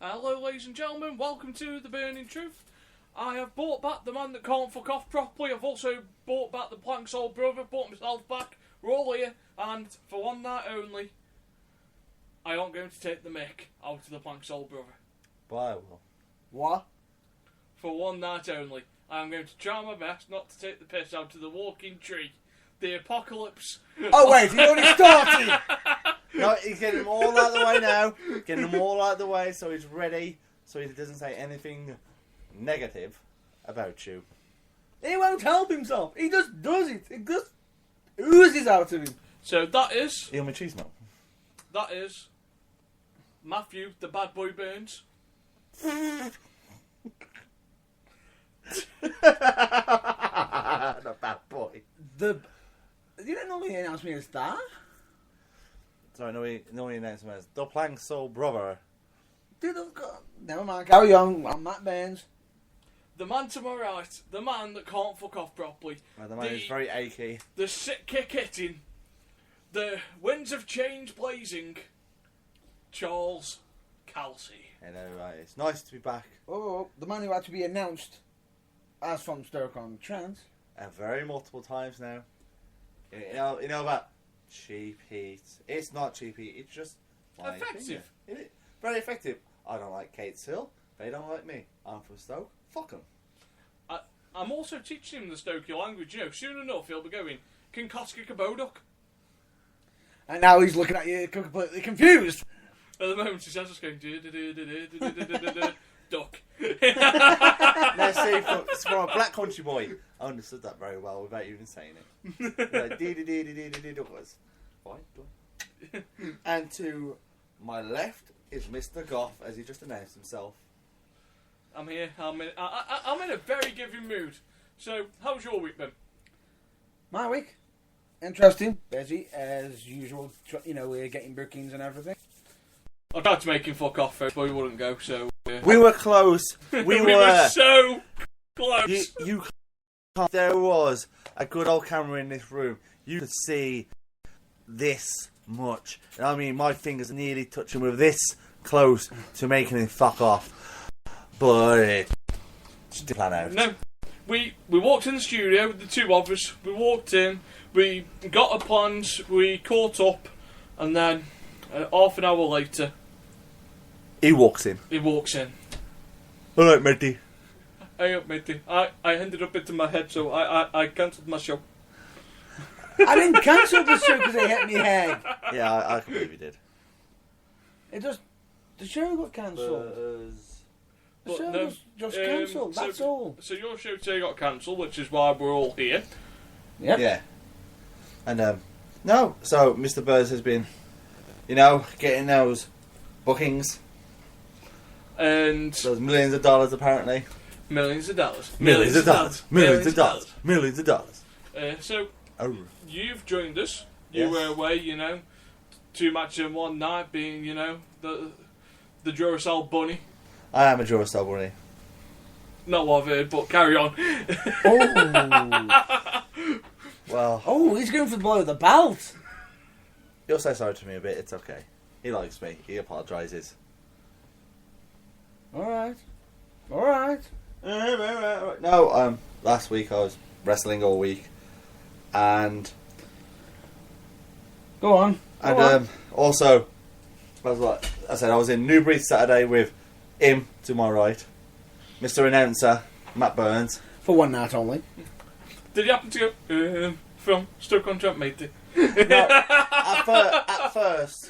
Hello ladies and gentlemen, welcome to The Burning Truth. I have brought back the man that can't fuck off properly. I've also brought back the Plank's old brother, brought myself back. We're all here, and for one night only, I aren't going to take the mick out of the Plank's old brother. But I will. What? For one night only, I am going to try my best not to take the piss out of the walking tree. The apocalypse. Oh wait, he only started! No, he's getting them all out of the way now. Getting them all out of the way so he's ready, so he doesn't say anything negative about you. He won't help himself. He just does it. It just oozes out of him. So that is Il machismo. Matthew, the bad boy Burns. The bad boy. You don't normally announce me as that. Sorry, no he announced him as the Plank's soul brother. Dude, never mind. Carry on. I'm Matt Burns. The man to my right, the man that can't fuck off properly. The man is very achy. The sick kick hitting, the winds of change blazing, Charles Kelsey. Hello, right. It's nice to be back. Oh, the man who had to be announced as from Stoke-on-Trent. Very multiple times now. You know that cheap heat. It's not cheap heat. It's just my effective. It is very effective. I don't like Cateshill. They don't like me. I'm from Stoke. Fuck them. I'm also teaching him the Stokey language. You know, soon enough he'll be going Kinkoska Kaboduk. And now he's looking at you completely confused. At the moment his head's just going duck. Now see, for a black country boy, I understood that very well without even saying it. Like, duckers. Fine. And to my left is Mr. Goff, as he just announced himself. I'm here. I'm in a very giving mood. So, how's your week been? My week? Interesting. Busy, as usual. You know, we're getting bookings and everything. I tried to make him fuck off first, but he wouldn't go, so... We were close. We were so close. You can't. There was a good old camera in this room. You could see this much. I mean, my fingers are nearly touching with this close to making him fuck off. But it didn't plan out. No. We walked in the studio, the two of us. We walked in, we got our plans, we caught up, and then half an hour later... He walks in. He walks in. Alright, matey. Hey up, matey. I ended up into my head, so I cancelled my show. I didn't cancel the show because it hit me head. Yeah, I can believe he did. It just... The show got cancelled. The show was just cancelled, that's all. So your show today got cancelled, which is why we're all here. Yep. Yeah. And, no, so Mr. Burrs has been, getting those bookings. And... Those millions of dollars, apparently. Millions of dollars. Millions of dollars. Millions of dollars. Millions of dollars. So, you've joined us. You Yes. were away, 2 matches in one night, being, the Duracell bunny. I am a Duracell bunny. Not what I've heard, but carry on. Oh. Well, Oh, he's going for the blow of the belt. he'll say sorry to me a bit. It's okay. He likes me. He apologises. Alright. Alright. No, last week I was wrestling all week, and Go on. also, I said I was in Newbury Saturday with him to my right, Mr. Announcer Matt Burns. For one night only. Did you happen to go from Stoke-on-Trent, matey? No, at first,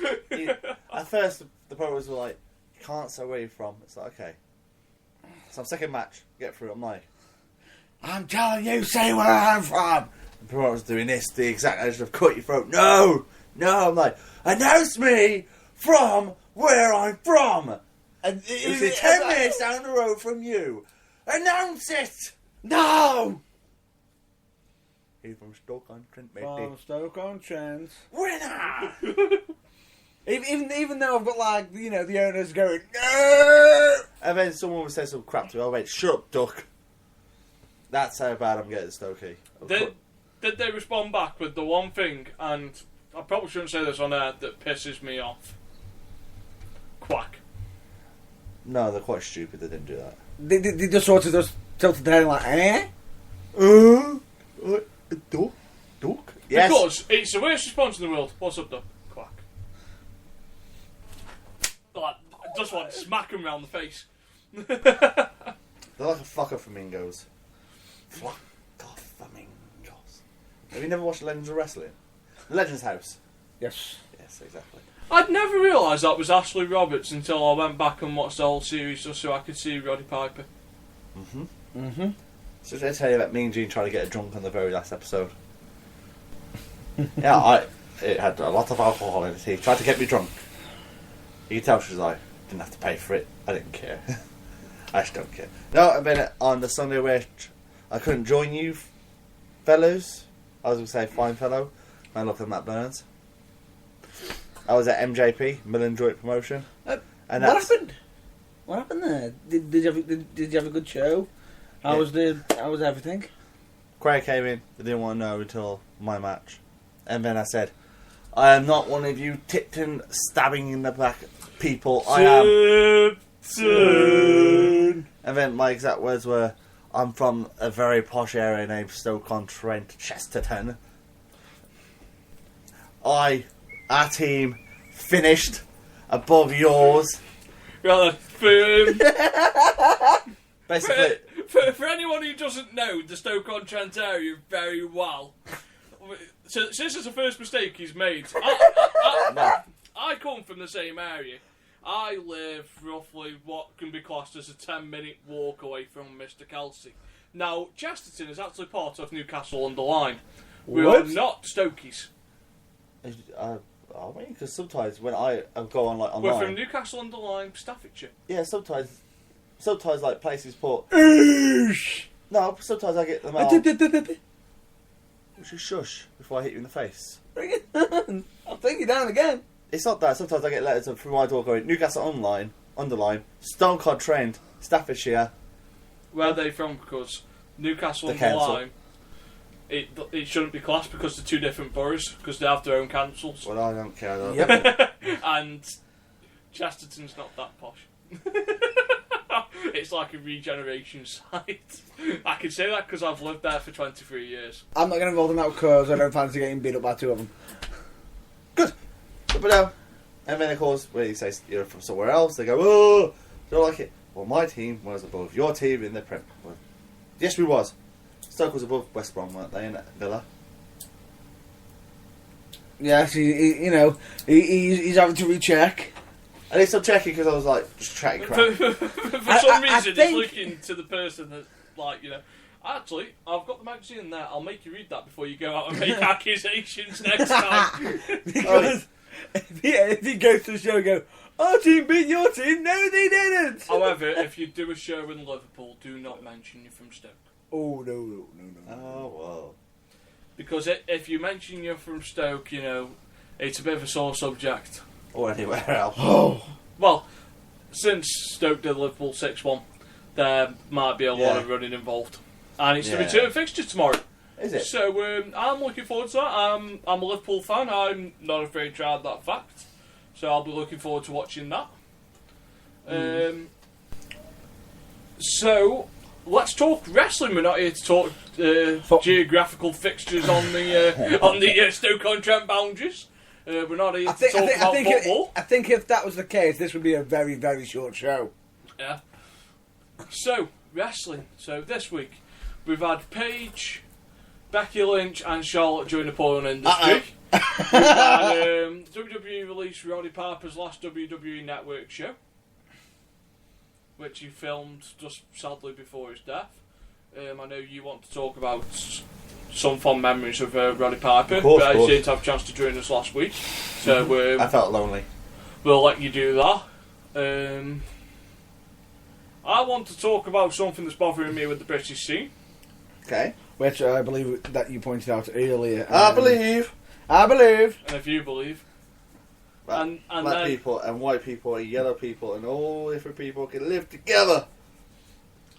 the promoters were like, "You can't say where you're from." It's like, okay. So second match, get through. I'm like, I'm telling you, say where I'm from. the promoter's doing this, the exact action of cut your throat. No. I'm like, announce me from where I'm from. And It's 10 minutes down the road from you. Announce it. No! He's from Stoke-on-Trent, matey. From Stoke-on-Trent. Winner. Even though I've got the owners going, no! And then someone would say some crap to me. I went, shut up, duck. That's how bad I'm getting Stokey. Did they respond back with the one thing, and I probably shouldn't say this on air, that pisses me off? Quack. No, they're quite stupid. They didn't do that. They just sort of just tilted their head like, eh? Duck? Yes. Because it's the worst response in the world. What's up, Duck? Quack. Like, just want to smack him round the face. They're like a flock of flamingos. Flock of flamingos. Have you never watched Legends of Wrestling? Legends House. Yes. Yes, exactly. I'd never realised that was Ashley Roberts until I went back and watched the whole series just so I could see Roddy Piper. So did I tell you about me and Gene trying to get her drunk on the very last episode? Yeah, it had a lot of alcohol in it. He tried to get me drunk. You can tell she was like, didn't have to pay for it. I didn't care. I just don't care. No, I mean, on the Sunday where I couldn't join you fellows, I was going to say fine fellow, man looked at Matt Burns. I was at MJP, Millen Joint Promotion. And what happened? What happened there? Did you have a good show? How was everything? Craig came in, they didn't want to know until my match. And then I said, I am not one of you Tipton stabbing in the back people. I am. And then my exact words were, I'm from a very posh area named Stoke-on-Trent, Chesterton. Our team finished above yours. Rather, Basically, for anyone who doesn't know the Stoke-on-Trent area very well, so this is the first mistake he's made. I come from the same area. I live roughly what can be classed as a 10-minute walk away from Mr. Kelsey. Now, Chesterton is actually part of Newcastle-under-Lyme. We are not Stokies. Because sometimes when I go on like online, We're from Newcastle-under-Lyme, Staffordshire. Yeah, sometimes like places put. No, sometimes I get them out. Shush before I hit you in the face. Bring it on. I'll take you down again. It's not that. Sometimes I get letters from my door going Newcastle Underline, Stone-on-Trent, Staffordshire. Where are they from? Because Newcastle-under-Lyme, it shouldn't be classed because they're two different boroughs because they have their own councils. Well, I don't care though. Yep. And Chesterton's not that posh. It's like a regeneration site. I can say that because I've lived there for 23 years. I'm not going to involve in that because I don't fancy getting beat up by two of them. Good. But no. And then of course, when he says you're from somewhere else, they go, oh, don't like it. Well, my team was above your team in the Prem. Well, yes, we was. Stoke was above West Brom, weren't they, in Villa? Yes, he's having to recheck. At least I'm checking because I was like, just chatting crap. For some reason, he's looking to the person that, like, actually, I've got the magazine there. I'll make you read that before you go out and make accusations next time. Because if he goes to the show and go, our team beat your team, no they didn't. However, if you do a show in Liverpool, do not mention you're from Stoke. Oh, no. Oh, well. Because if you mention you're from Stoke, it's a bit of a sore subject. Or anywhere else. Oh. Well, since Stoke did Liverpool 6-1, there might be a lot of running involved. And it's the return fixture tomorrow. Is it? So I'm looking forward to that. I'm a Liverpool fan. I'm not afraid to add that fact. So I'll be looking forward to watching that. So let's talk wrestling. We're not here to talk geographical fixtures on the Stoke-on-Trent boundaries. We're not here to talk about football. I think if that was the case, this would be a very, very short show. Yeah. So, wrestling. So this week, we've had Paige, Becky Lynch and Charlotte join the porn industry. We've had WWE released Roddy Piper's last WWE Network show, which he filmed just sadly before his death. I know you want to talk about some fond memories of Roddy Piper, but I didn't have a chance to join us last week, so I felt lonely. We'll let you do that. I want to talk about something that's bothering me with the British scene. Okay. Which I believe that you pointed out earlier. I believe. And if you believe. And black people and white people and yellow people and all different people can live together.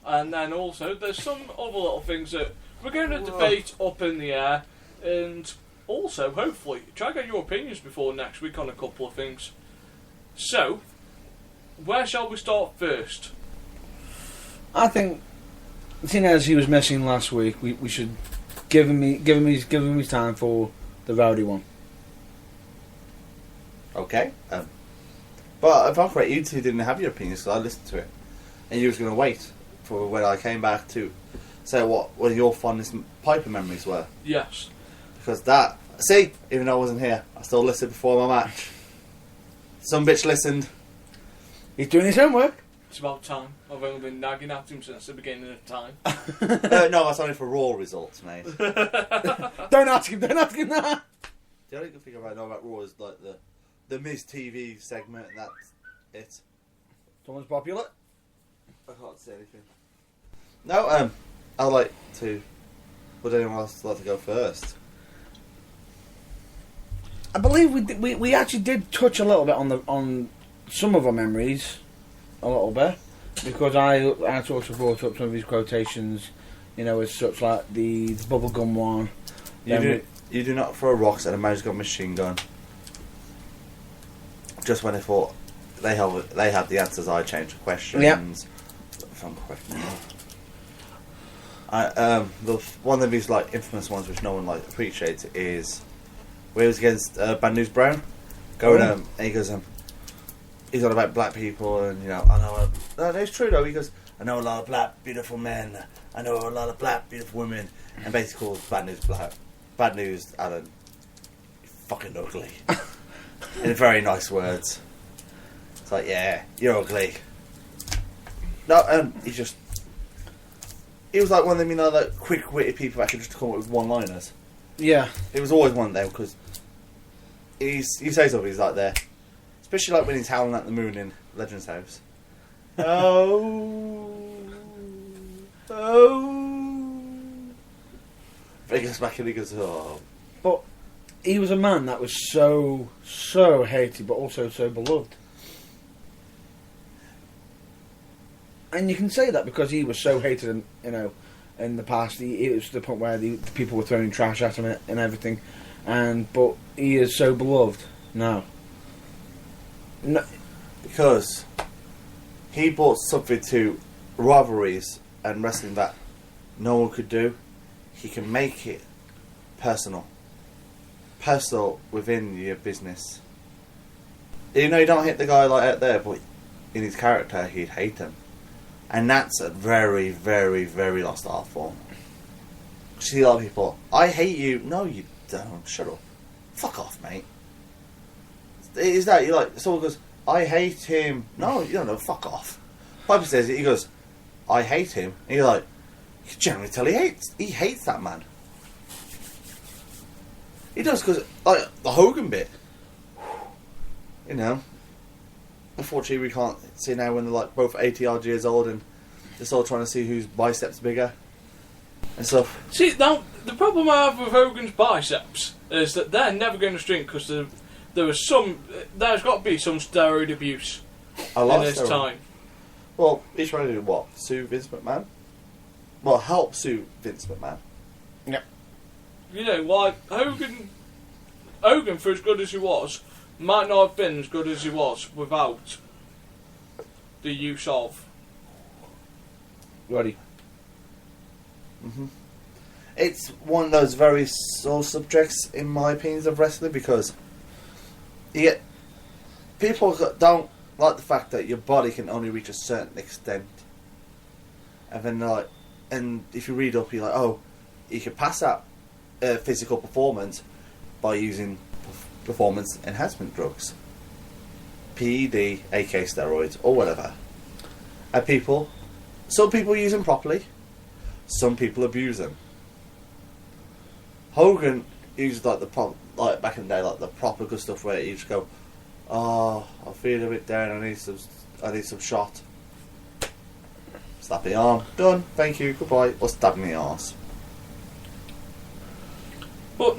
And then also, there's some other little things that we're going to debate up in the air, and also, hopefully, try to get your opinions before next week on a couple of things. So, where shall we start first? I think, seeing as he was missing last week, we should give him his time for the Rowdy one. Okay. But if I'm correct, you two didn't have your opinions, so I listened to it. And you was going to wait for when I came back to say what your fondest Piper memories were. Yes. Because that... See, even though I wasn't here, I still listened before my match. Some bitch listened. He's doing his homework. It's about time. I've only been nagging at him since the beginning of time. No, that's only for Raw results, mate. Don't ask him that. The only good thing I know about Raw is like the Miz TV segment, and that's it. Someone's popular. I can't say anything. No, I'd like to... Would anyone else like to go first? I believe we actually did touch a little bit on some of our memories, a little bit, because I sort of brought up some of his quotations, as such like the bubblegum one. You do not throw rocks at a man's got a machine gun. Just when they thought they had the answers, I changed the questions. Yeah. If I'm correct now. One of these like infamous ones which no one like appreciates is where he was against Bad News Brown, going and he goes he's on about black people and I know no, it's true though. He goes, I know a lot of black beautiful men, I know a lot of black beautiful women, and basically calls Bad News Alan, you're fucking ugly, in very nice words. It's like, yeah, you're ugly. No, he was like one of them, like quick-witted people that could just come up with one-liners. Yeah. It was always one of them because he says something, he's like there. Especially like when he's howling at the moon in Legends House. Oh. But he goes back and he goes, oh. But he was a man that was so hated but also so beloved. And you can say that because he was so hated, in the past. It was to the point where the people were throwing trash at him and everything. But he is so beloved now. No. Because he brought something to rivalries and wrestling that no one could do. He can make it personal within your business. You don't hit the guy like out there, but in his character he'd hate him. And that's a very, very, very lost art form. You see a lot of people, I hate you. No, you don't. Shut up. Fuck off, mate. Is that, you're like, someone goes, I hate him. No, you don't know. Fuck off. Piper says it. He goes, I hate him. And you're like, you can generally tell he hates that man. He does, because, like, the Hogan bit. Unfortunately, we can't see now when they're like both 80-odd years old and they're still trying to see whose biceps bigger and stuff. See, now the problem I have with Hogan's biceps is that they're never going to shrink because there's got to be some steroid abuse in his time. Well, he's trying to do what? Sue Vince McMahon? Well, help sue Vince McMahon. Yeah. Like Hogan, for as good as he was, might not have been as good as he was without the use of. Ready. Mm-hmm. It's one of those very sore subjects, in my opinion, of wrestling because people don't like the fact that your body can only reach a certain extent. And then, and if you read up, you're like, oh, you can pass that physical performance by using performance enhancement drugs, PED, aka steroids, or whatever. And some people use them properly, some people abuse them. Hogan used like back in the day, like the proper good stuff where you just go, oh, I feel a bit down, I need some shot. Slap the arm, done, thank you, goodbye, or stab me in the arse. But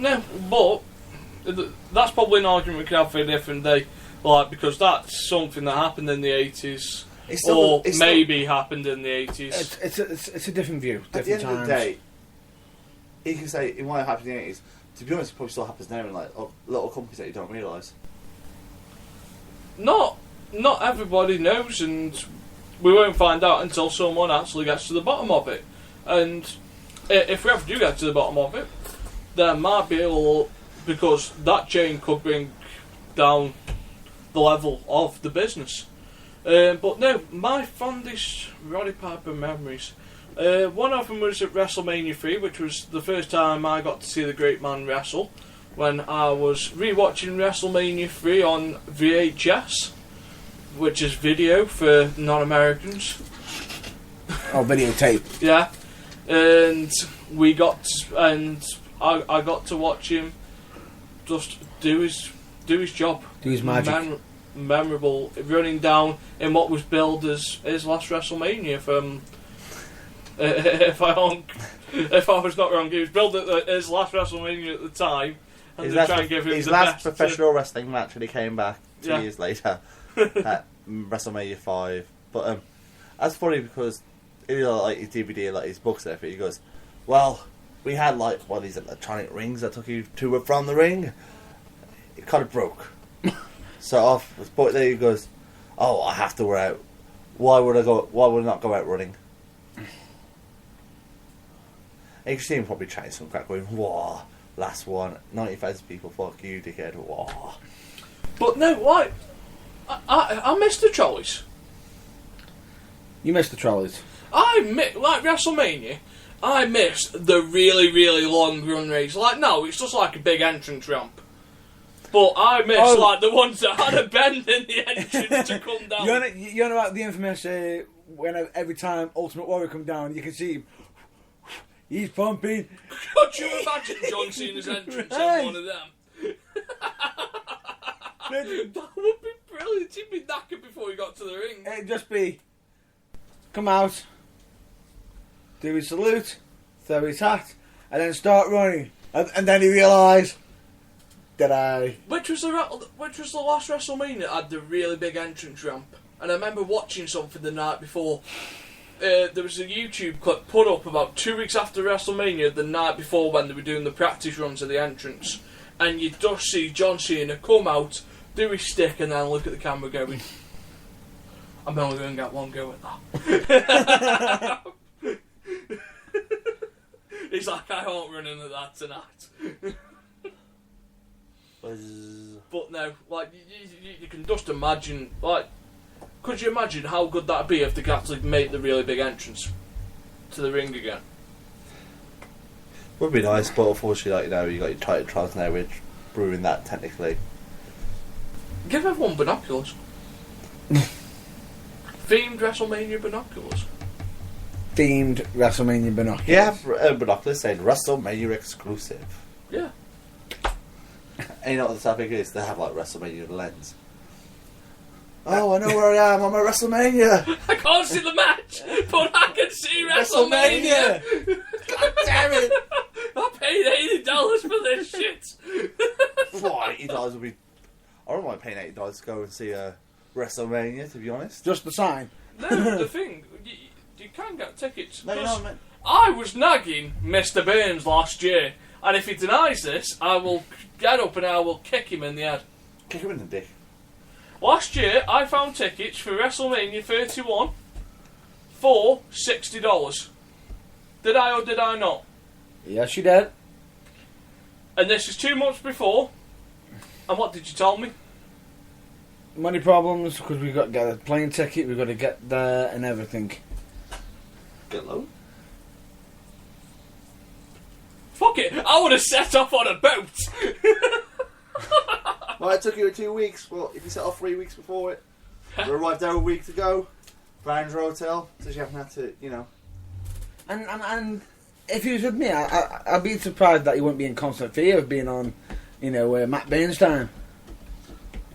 that's probably an argument we can have for a different day, because that's something that happened in the 80s, happened in the 80s. It's a different view. At the end of the day, you can say it might have happened in the 80s. To be honest, it probably still happens now in little companies that you don't realise. Not not everybody knows, and we won't find out until someone actually gets to the bottom of it. And if we ever do get to the bottom of it, there might be a little, because that chain could bring down the level of the business. But no, my fondest Roddy Piper memories. One of them was at WrestleMania 3, which was the first time I got to see the great man wrestle, when I was rewatching WrestleMania 3 on VHS, which is video for non-Americans. Oh, videotape. Yeah, and I got to watch him just do his job. Do his magic. Memorable, running down in what was billed as his last WrestleMania from. If I was not wrong, he was billed at his last WrestleMania at the time, and His they try and give him his the last best professional wrestling match when he came back 2 Yeah. years later at WrestleMania 5. But that's funny because his DVD, like his books and everything, he goes, well, we had like one of these electronic rings that took you to and from the ring. It kind of broke. So but then he goes, oh, I have to wear out. Why would I not go out running? And you can see him probably chatting some crap, going, whoa, last one, 90,000 people, fuck you, dickhead, whoa. But no, why? I missed the trolleys. You missed the trolleys. Like WrestleMania, I missed the really, really long run race. Like, no, it's just like a big entrance ramp. But I missed like the ones that had a bend in the entrance to come down. You know about the infamous when every time Ultimate Warrior come down, you can see him. He's pumping. Could you imagine John Cena's entrance in one of them? That would be brilliant. He'd be knackered before he got to the ring. It'd just be come out, do his salute, throw his hat, and then start running. And then he realised that Which was the last WrestleMania that had the really big entrance ramp. And I remember watching something the night before. There was a YouTube clip put up about 2 weeks after WrestleMania, the night before when they were doing the practice runs of the entrance. And you just see John Cena come out, do his stick, and then look at the camera going, I'm only going to get one go at that. He's like, I won't run into that tonight. But no, like, you can just imagine, like, could you imagine how good that'd be if they could actually make the really big entrance to the ring again? Would be nice, but unfortunately, you got your Titantron now, which brewing that technically. Give everyone binoculars. Themed WrestleMania binoculars. themed WrestleMania binoculars. Yeah, binoculars saying WrestleMania exclusive. Yeah. And you know what the topic is? They have like WrestleMania lens. Oh, I know where I am. I'm at WrestleMania. I can't see the match, but I can see WrestleMania. God damn it! I paid $80 for this shit. What, $80 would be... I don't mind paying $80 to go and see a WrestleMania, to be honest. Just the sign. No, the thing, you can get tickets. No, you know, man. I was nagging Mr. Burns last year, and if he denies this, I will get up and I will kick him in the head. Kick him in the dick. Last year, I found tickets for WrestleMania 31 for $60. Did I or did I not? Yes, you did. And this is 2 months before. And what did you tell me? Money problems, because we've got to get a plane ticket, we've got to get there and everything. Get low. Fuck it, I would have set off on a boat. Well, it took you 2 weeks. Well, if you set off 3 weeks before it, you arrived there a week to go. Found your hotel, so you haven't had to, you know. And if he was with me, I'd be surprised that he wouldn't be in constant fear of being on, Matt Bain's time.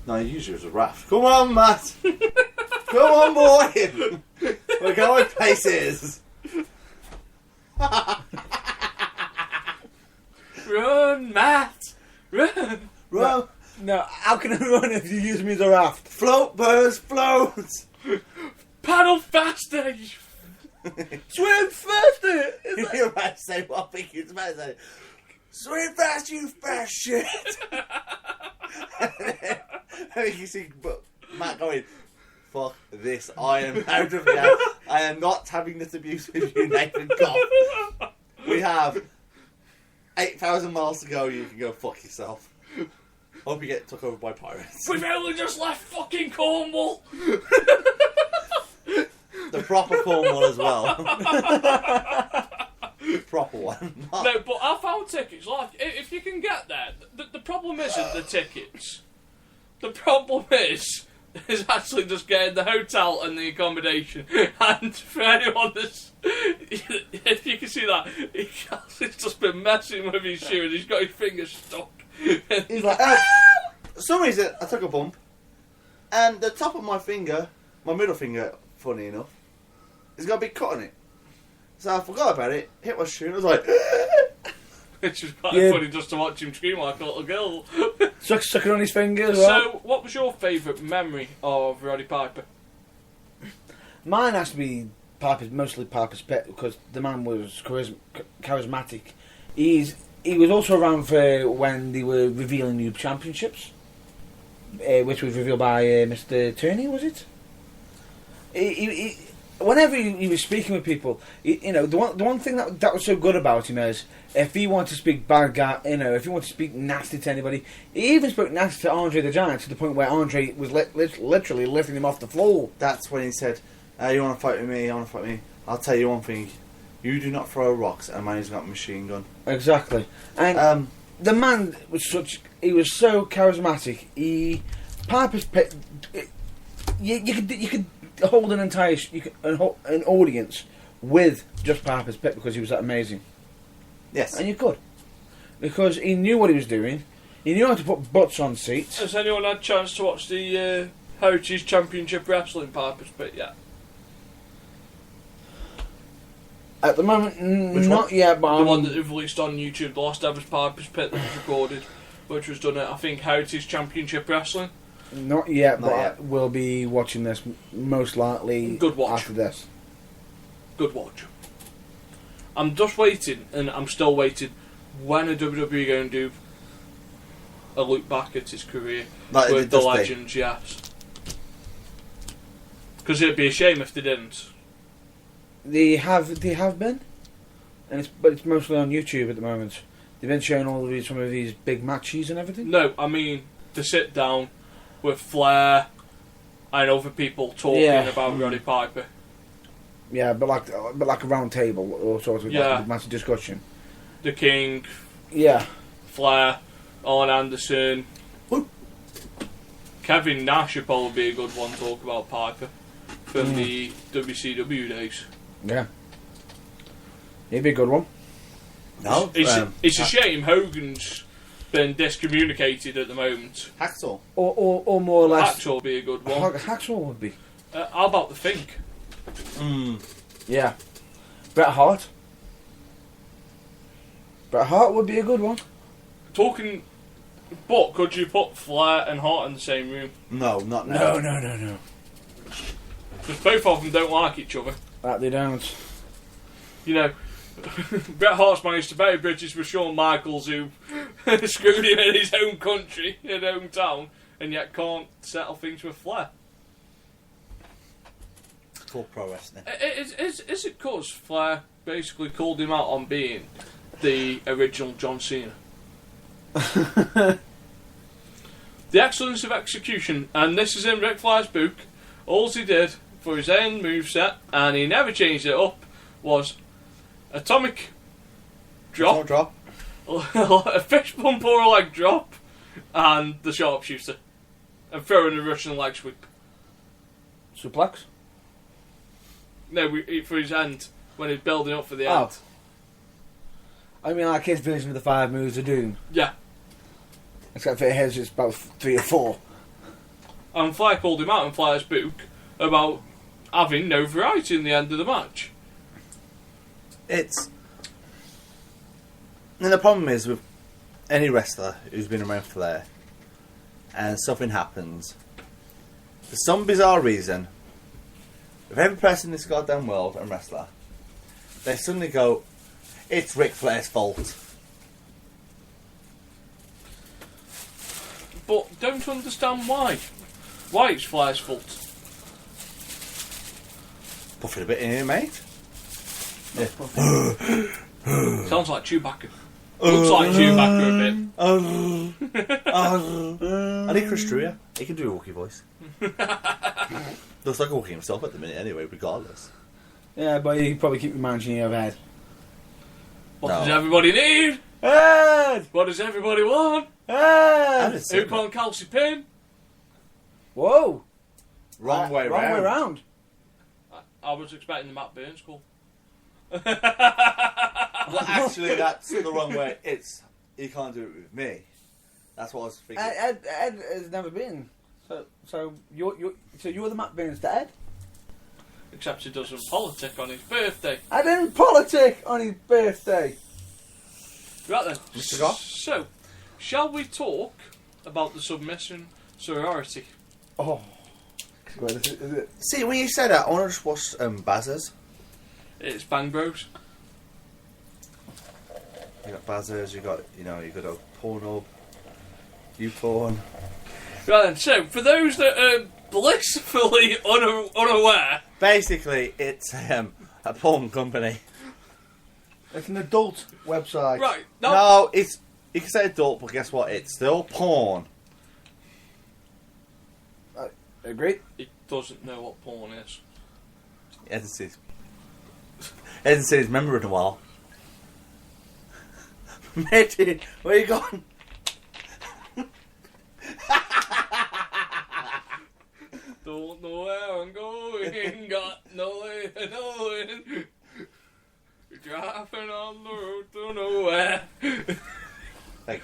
No, usually it was a raft. Come on, Matt. Come on, boy. We're going places. Run, Matt! Run! Run. No, how can I run if you use me as a raft? Float, birds, float. Paddle faster! Swim faster! You're about to say what I think you're about to say. Swim fast, you fast shit. And then you see Matt going, fuck this. I am out of here. I am not having this abuse with you, Nathan Goff. We have 8,000 miles to go. You can go fuck yourself. Hope you get took over by pirates. We've only just left fucking Cornwall. The proper Cornwall as well. Proper one. No, but I found tickets. Like, if you can get there, the problem isn't the tickets. The problem is actually just getting the hotel and the accommodation. And for anyone that's, if you can see that, he's just been messing with his shoe and he's got his fingers stuck. He's like, for some reason, I took a bump, and the top of my finger, my middle finger, funny enough, has got a big cut on it. So I forgot about it, hit my shoe, and I was like, Which was quite Yeah. funny just to watch him scream like a little girl. Sucking on his finger as well. So, what was your favourite memory of Roddy Piper? Mine has to be mostly Piper's Pit, because the man was charismatic. He was also around for when they were revealing new championships, which was revealed by Mr. Turney, was it? Whenever he was speaking with people, the one thing that was so good about him is if he wanted to speak bad guy, if he wanted to speak nasty to anybody, he even spoke nasty to Andre the Giant to the point where Andre was literally lifting him off the floor. that's when he said, you want to fight with me, you want to fight with me, I'll tell you one thing, you do not throw rocks, and a man who's got a machine gun. Exactly, and the man was he was so charismatic. Piper's Pit, you could hold an entire an audience with just Piper's Pit because he was that amazing. Yes. And you could, because he knew what he was doing. He knew how to put butts on seats. Has anyone had a chance to watch the Heritage Championship Wrestling Piper's Pit yet? At the moment, Which not one? yet. But The one that they've released on YouTube, the last ever Piper's Pit that was recorded, which was done at, I think, Heritage Championship Wrestling. not yet. Not But yet. I will be watching this most likely. Good watch. After this. Good watch. I'm just waiting, and I'm still waiting, when are WWE going to do a look back at his career Like with it the does be. legends, yes. Because it'd be a shame if they didn't. They have been, but it's mostly on YouTube at the moment. They've been showing some of these big matches and everything. No, I mean, to sit down with Flair and other people talking Yeah. about Roddy Piper. Yeah, but like a round table or sort of Yeah. like a massive discussion. The King, Yeah, Flair, Arn Anderson. Who? Kevin Nash would probably be a good one to talk about Piper from the WCW days. yeah. He'd be a good one. No, It's a shame Hogan's been discommunicated at the moment. Hacksaw. Or more or less. Hacksaw would be a good one. Hacksaw would be. How about the Fink? Yeah. Bret Hart. Bret Hart would be a good one. Talking, but could you put Flair and Hart in the same room? No, not now. No. Because both of them don't like each other. That they don't. You know, Bret Hart's managed to bury bridges with Shawn Michaels, who screwed him in his own country, his own town, and yet can't settle things with Flair. Full pro wrestling. Is it because Flair basically called him out on being the original John Cena? The excellence of execution, and this is in Ric Flair's book, all he did for his own moveset, and he never changed it up, was atomic drop, Drop. a fish bump or a leg drop, and the sharpshooter, and throwing a Russian leg sweep. Suplex? No, for his end, when he's building up for the Oh. end. I mean, like his version of the 5 moves of doom. Yeah. Except for his, it's about 3 or 4. And Flair called him out in Flair's book about having no variety in the end of the match. It's. And the problem is with any wrestler who's been around Flair, and something happens, for some bizarre reason, with every person in this goddamn world and wrestler, they suddenly go, it's Ric Flair's fault. But don't understand why. Why it's Flair's fault. Puffing a bit in here, mate. Sounds like Chewbacca. Looks like Chewbacca a bit. I need Chris Drew. He can do a Wookiee voice. Looks like a Wookiee himself at the minute, anyway. Regardless. Yeah, but you can probably keep your mansion in your head. What No. does everybody need? Ed! What does everybody want? Ed! Seen Who on Kelsey Pin? Whoa! Wrong way Wrong way round. I was expecting the Matt Burns call. Well, actually, that's the wrong way. It's you can't do it with me. That's what I was thinking. Ed has never been. So you're the Matt Burns to Ed? Except he doesn't politic on his birthday. I didn't politic on his birthday. Right then. Mr. Goff? So, shall we talk about the submission sorority? Oh. Well, is it? See, when you said that, I want to just watch Bazzers. It's Bang Bros. You got Bazzers, you got a Pornhub, YouPorn. Right then, so, for those that are blissfully unaware... Basically, it's a porn company. It's an adult website. Right, No, it's you can say adult, but guess what? It's still porn. Agreed. He doesn't know what porn is. He hasn't seen his member in a while. Matey, where you going? Don't know where I'm going, got no way of knowing. Driving on the road to nowhere. Like,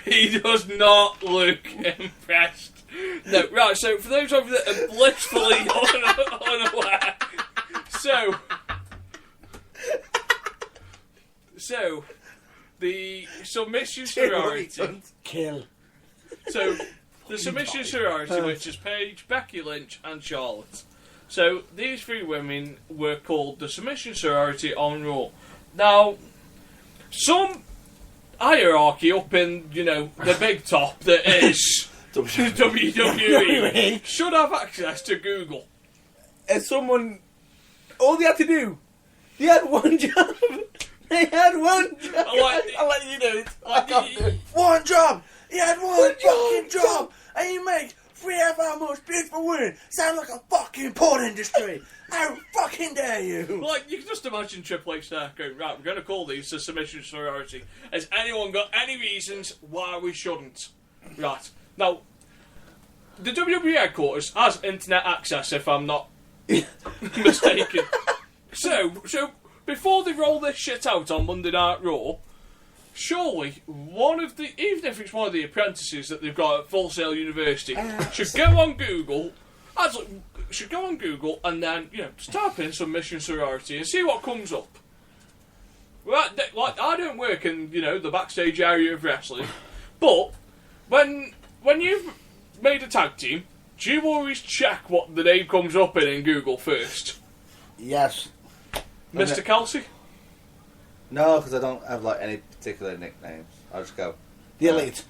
He does not look impressed. No, right, so for those of you that are blissfully unaware, so the submission sorority. Kill. So the submission sorority, which is Paige, Becky Lynch, and Charlotte. So these three women were called the submission sorority on Raw. Now, some hierarchy up in, the big top that is WWE should have access to Google. As someone, all they had to do, they had one job. They had one job. I'll let you do it. I can't do it. one job! He had one One fucking job. job! And he makes 3 of our most beautiful women sound like a fucking porn industry! How fucking dare you! Like, you can just imagine Triple H there going, right, we're going to call these the submission sorority. Has anyone got any reasons why we shouldn't? Right. Now, the WWE headquarters has internet access, if I'm not mistaken. So, before they roll this shit out on Monday Night Raw, surely even if it's one of the apprentices that they've got at Full Sail University, should go on Google and then, just type in submission sorority and see what comes up. Right, like, I don't work in, the backstage area of wrestling, but when you've made a tag team, do you always check what the name comes up in Google first? Yes. Mr. Kelsey? No, because I don't have any particular nicknames. I just go, The Elite.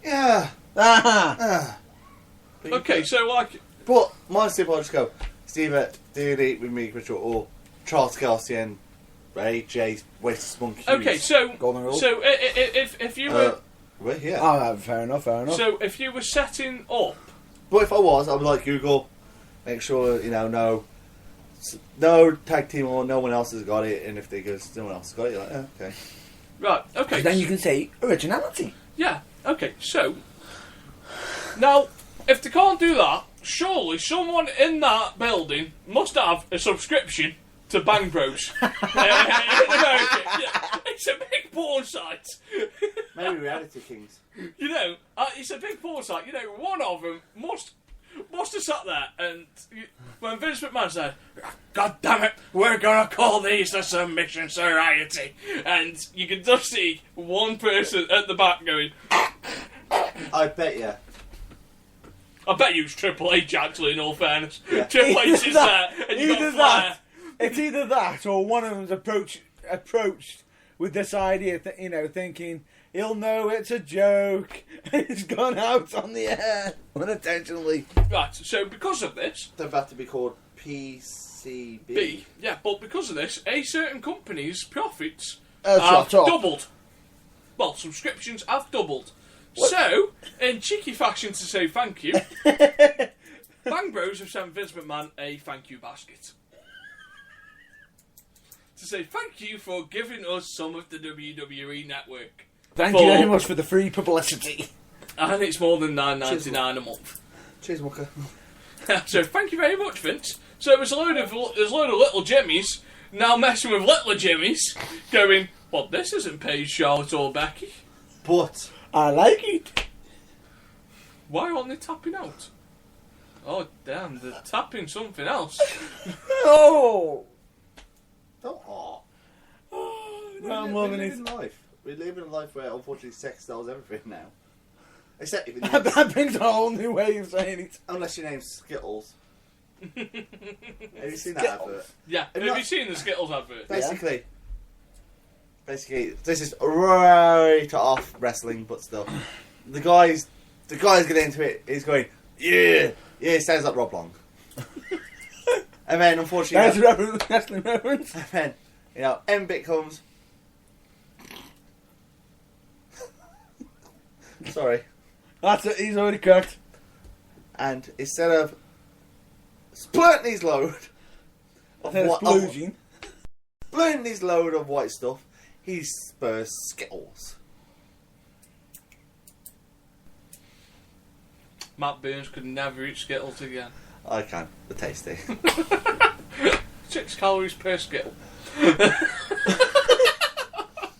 yeah. Ah. Okay, so But my simple, I just go, Steve at Elite with me, Ritual, or Charles Kelsey and AJ West Monkey. okay, so Golden Rule. so if you were Well, yeah. Oh, fair enough. so if you were setting up, But if I was, I would like Google, make sure, no tag team or no one else has got it, and if they go, no one else has got it, you're like, oh, okay. right? Okay, Then you can say originality. yeah. Okay, so now if they can't do that, surely someone in that building must have a subscription to Bang Bros. In America. Yeah, it's a big porn site. Maybe Reality Kings. It's a big porn site. One of them must have sat there and when Vince McMahon said, God damn it, we're gonna call these the submission sorority, and you can just see one person at the back going, I bet you. I bet you it's Triple H actually, in all fairness. Yeah. Triple H is there and you got Flair. It's either that or one of them's approached with this idea, thinking, he'll know it's a joke. It's gone out on the air unintentionally. Right, so because of this, They're about to be called PCB. but because of this, a certain company's profits Shut have up. doubled. Well, subscriptions have doubled. So, in cheeky fashion to say thank you, Bang Bros have sent Vince McMahon a thank you basket. To say thank you for giving us some of the WWE network. Thank you very much for the free publicity. And it's more than $9.99 a month. Cheers, Walker. So thank you very much, Vince. So there's a load of little Jimmies now messing with little Jimmies, going, well, this isn't Paige, Charlotte or Becky. But I like it. Why aren't they tapping out? Oh damn, they're tapping something else. Oh! don't. I'm we loving live it. in life. We live in a life where unfortunately sex sells everything now. Except if That brings a whole new way of saying it. unless your name's Skittles. Have you seen that advert? Yeah, have not- you seen the Skittles advert? Basically, this is right off wrestling, but still, the guy's getting into it. He's going, yeah, it sounds like Rob Long. And then unfortunately, That's a wrestling reference. and then M-Bit comes. Sorry. That's it, he's already cracked. And instead of splurting his load Explosion. splurting his load of white stuff, he spurs Skittles. Matt Burns could never eat Skittles again. I can. They're tasty. 6 calories per Skittle.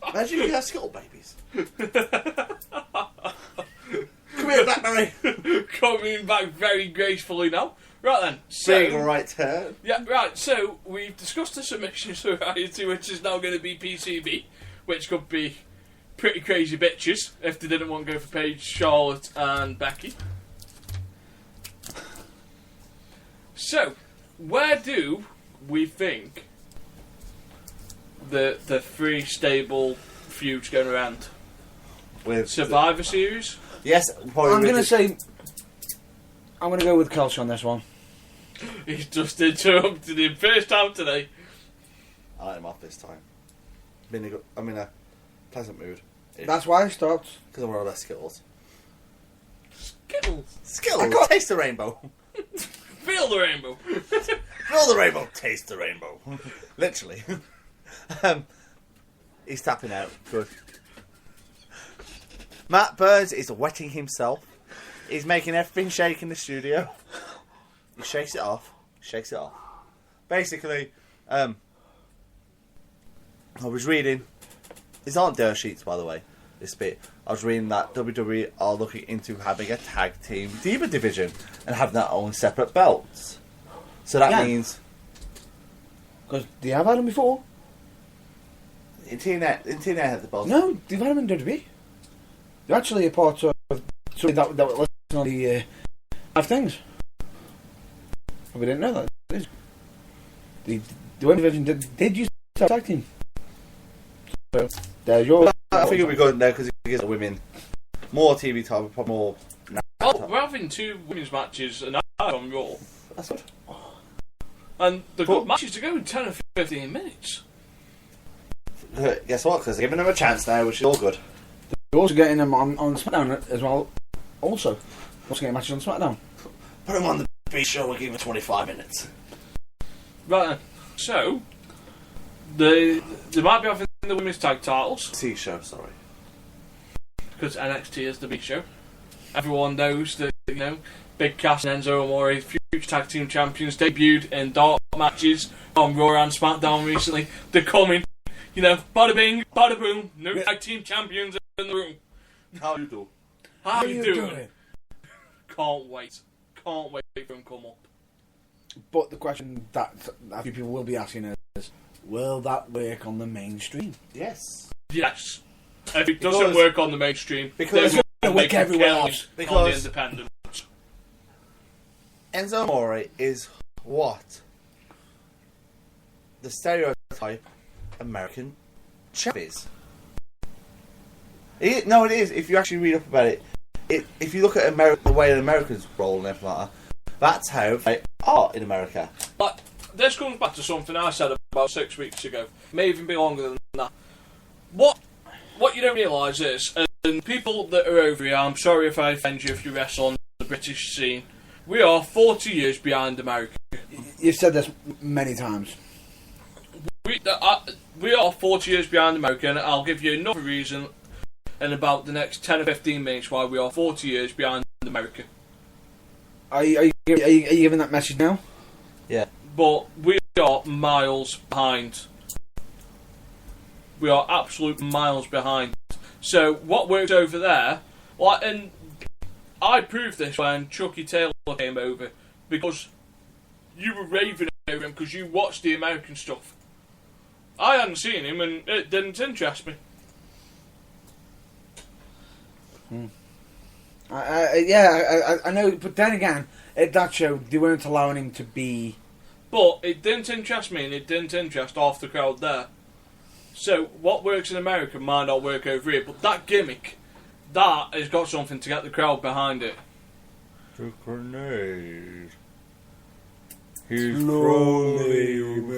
Imagine you have Skittle babies. Come here, Blackberry. Coming back very gracefully now. Right then, Big so... right turn. Yeah, right, so we've discussed the submission variety, which is now going to be PCB, which could be pretty crazy bitches if they didn't want to go for Paige, Charlotte and Becky. So, where do we think the three stable feuds going around? With Survivor Series? yes, probably I'm with going to the- say... I'm going to go with Kelsey on this one. He's just interrupted him first time today. I'm off this time. I'm in a pleasant mood. That's why I stopped. Because I'm one of the Skittles. Skittles. Skittles, taste the rainbow. Feel the rainbow. Feel the rainbow, taste the rainbow. Literally. He's tapping out. Good. Matt Burns is wetting himself. He's making everything shake in the studio. He shakes it off. Basically, I was reading. These aren't dirt sheets, by the way. This bit. I was reading that WWE are looking into having a tag team Diva division and having their own separate belts. So that means Because they have had them before. in TNA had the belts. No, they've had them in WWE. They're actually a part of something that listen on the 5 things. But we didn't know that. The women's division did use to tag team. So, there's your... I think it'll be good now because it gives the women more TV time, probably more. Oh, we're having 2 women's matches and on Raw. That's good. And the good matches to go in 10 or 15 minutes. Guess what? Because they're giving them a chance now, which is all good. You're also getting them on SmackDown as well. Also getting matches on SmackDown. Put them on the B show. We'll give them 25 minutes. Right then. So, they might be having the women's tag titles, C show, sorry. because NXT is the big show. Everyone knows that, Big Cass and Enzo Amore, future tag team champions, debuted in dark matches on Raw and SmackDown recently. They're coming. Bada bing, bada boom, new tag team champions in the room. How you do? How you doing? Can't wait for them to come up. But the question that a few people will be asking is, will that work on the mainstream? Yes. Yes. If it doesn't Because- work on the mainstream, because they will it'll make work everywhere kills else. on the Because- independent. Enzo Amore is what? The stereotype American champ is. No, it is. If you actually read up about it, if you look at the way the Americans roll and everything like that, that's how they are in America. But this comes back to something I said about 6 weeks ago. May even be longer than that. What you don't realise is, and people that are over here, I'm sorry if I offend you if you wrestle on the British scene, we are 40 years behind America. You've said this many times. We are 40 years behind America, and I'll give you another reason in about the next 10 or 15 minutes why we are 40 years behind America. Are you giving that message now? Yeah. But we are miles behind. We are absolute miles behind. So what works over there, and I proved this when Chucky Taylor came over, because you were raving over him because you watched the American stuff. I hadn't seen him and it didn't interest me. I know, but then again, at that show, they weren't allowing him to be... But it didn't interest me and it didn't interest half the crowd there. So, what works in America might not work over here, but that gimmick, that has got something to get the crowd behind it. The grenade. He's throwing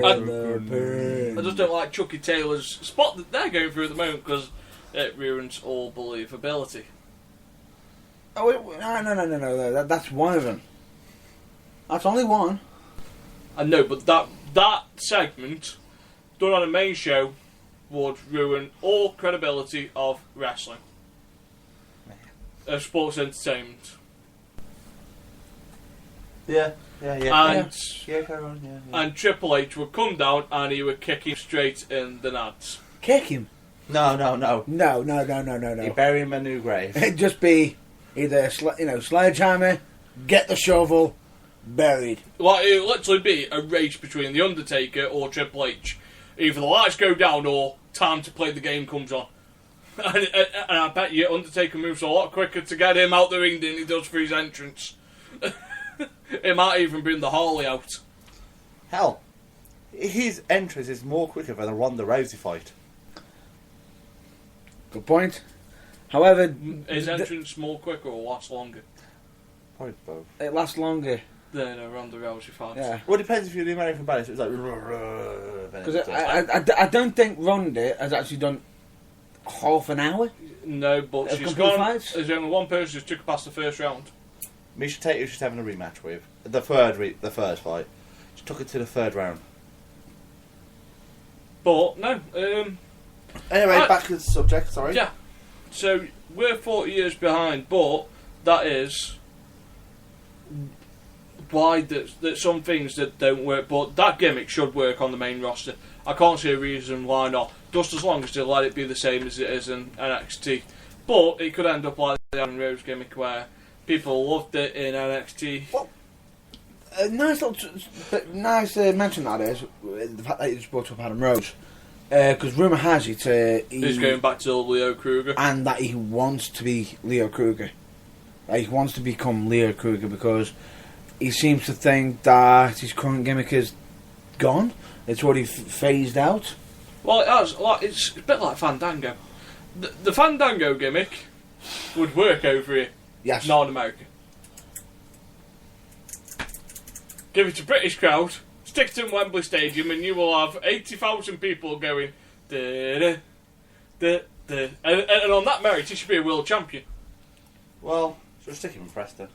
I just don't like Chucky Taylor's spot that they're going through at the moment because it ruins all believability. Oh, no. That's one of them. That's only one. I know, but that segment done on a main show would ruin all credibility of wrestling, of sports entertainment. Yeah. And Carry on, yeah. and Triple H would come down and he would kick him straight in the nuts. Kick him? No. No. You bury him in a new grave. It'd just be either sledgehammer, get the shovel, buried. Like, it would literally be a race between The Undertaker or Triple H. Either the lights go down or time to play the game comes on. And I bet you Undertaker moves a lot quicker to get him out the ring than he does for his entrance. It might even bring the Harley out. Hell, his entrance is more quicker than a Ronda Rousey fight. Good point. However... His entrance more quicker or lasts longer? Probably both. It lasts longer. Than a Ronda Rousey fight. Yeah. Well, it depends if you're the American balance. It's like... Because I don't think Ronda has actually done half an hour. No, but Of she's complete gone... fights? There's only one person who's took her past the first round. Misha Tate, who's just having a rematch with the first fight, she took it to the third round. But no, Anyway, back to the subject. Sorry. yeah. So we're 40 years behind, but that is why that some things that don't work. But that gimmick should work on the main roster. I can't see a reason why not. Just as long as they let it be the same as it is in NXT. But it could end up like the Aaron Rose gimmick where people loved it in NXT. Well, nice mention that is the fact that you just brought up Adam Rose, because rumour has it He's going back to Leo Kruger, and that he wants to be Leo Kruger. He wants to become Leo Kruger because he seems to think that his current gimmick is gone. It's already phased out. Well, it has. Like, it's a bit like Fandango. The Fandango gimmick would work over here. Yes. Not in America. Give it to British crowd, stick it in Wembley Stadium, and you will have 80,000 people going, da da da. And on that merit, he should be a world champion. Well, just stick him in Preston.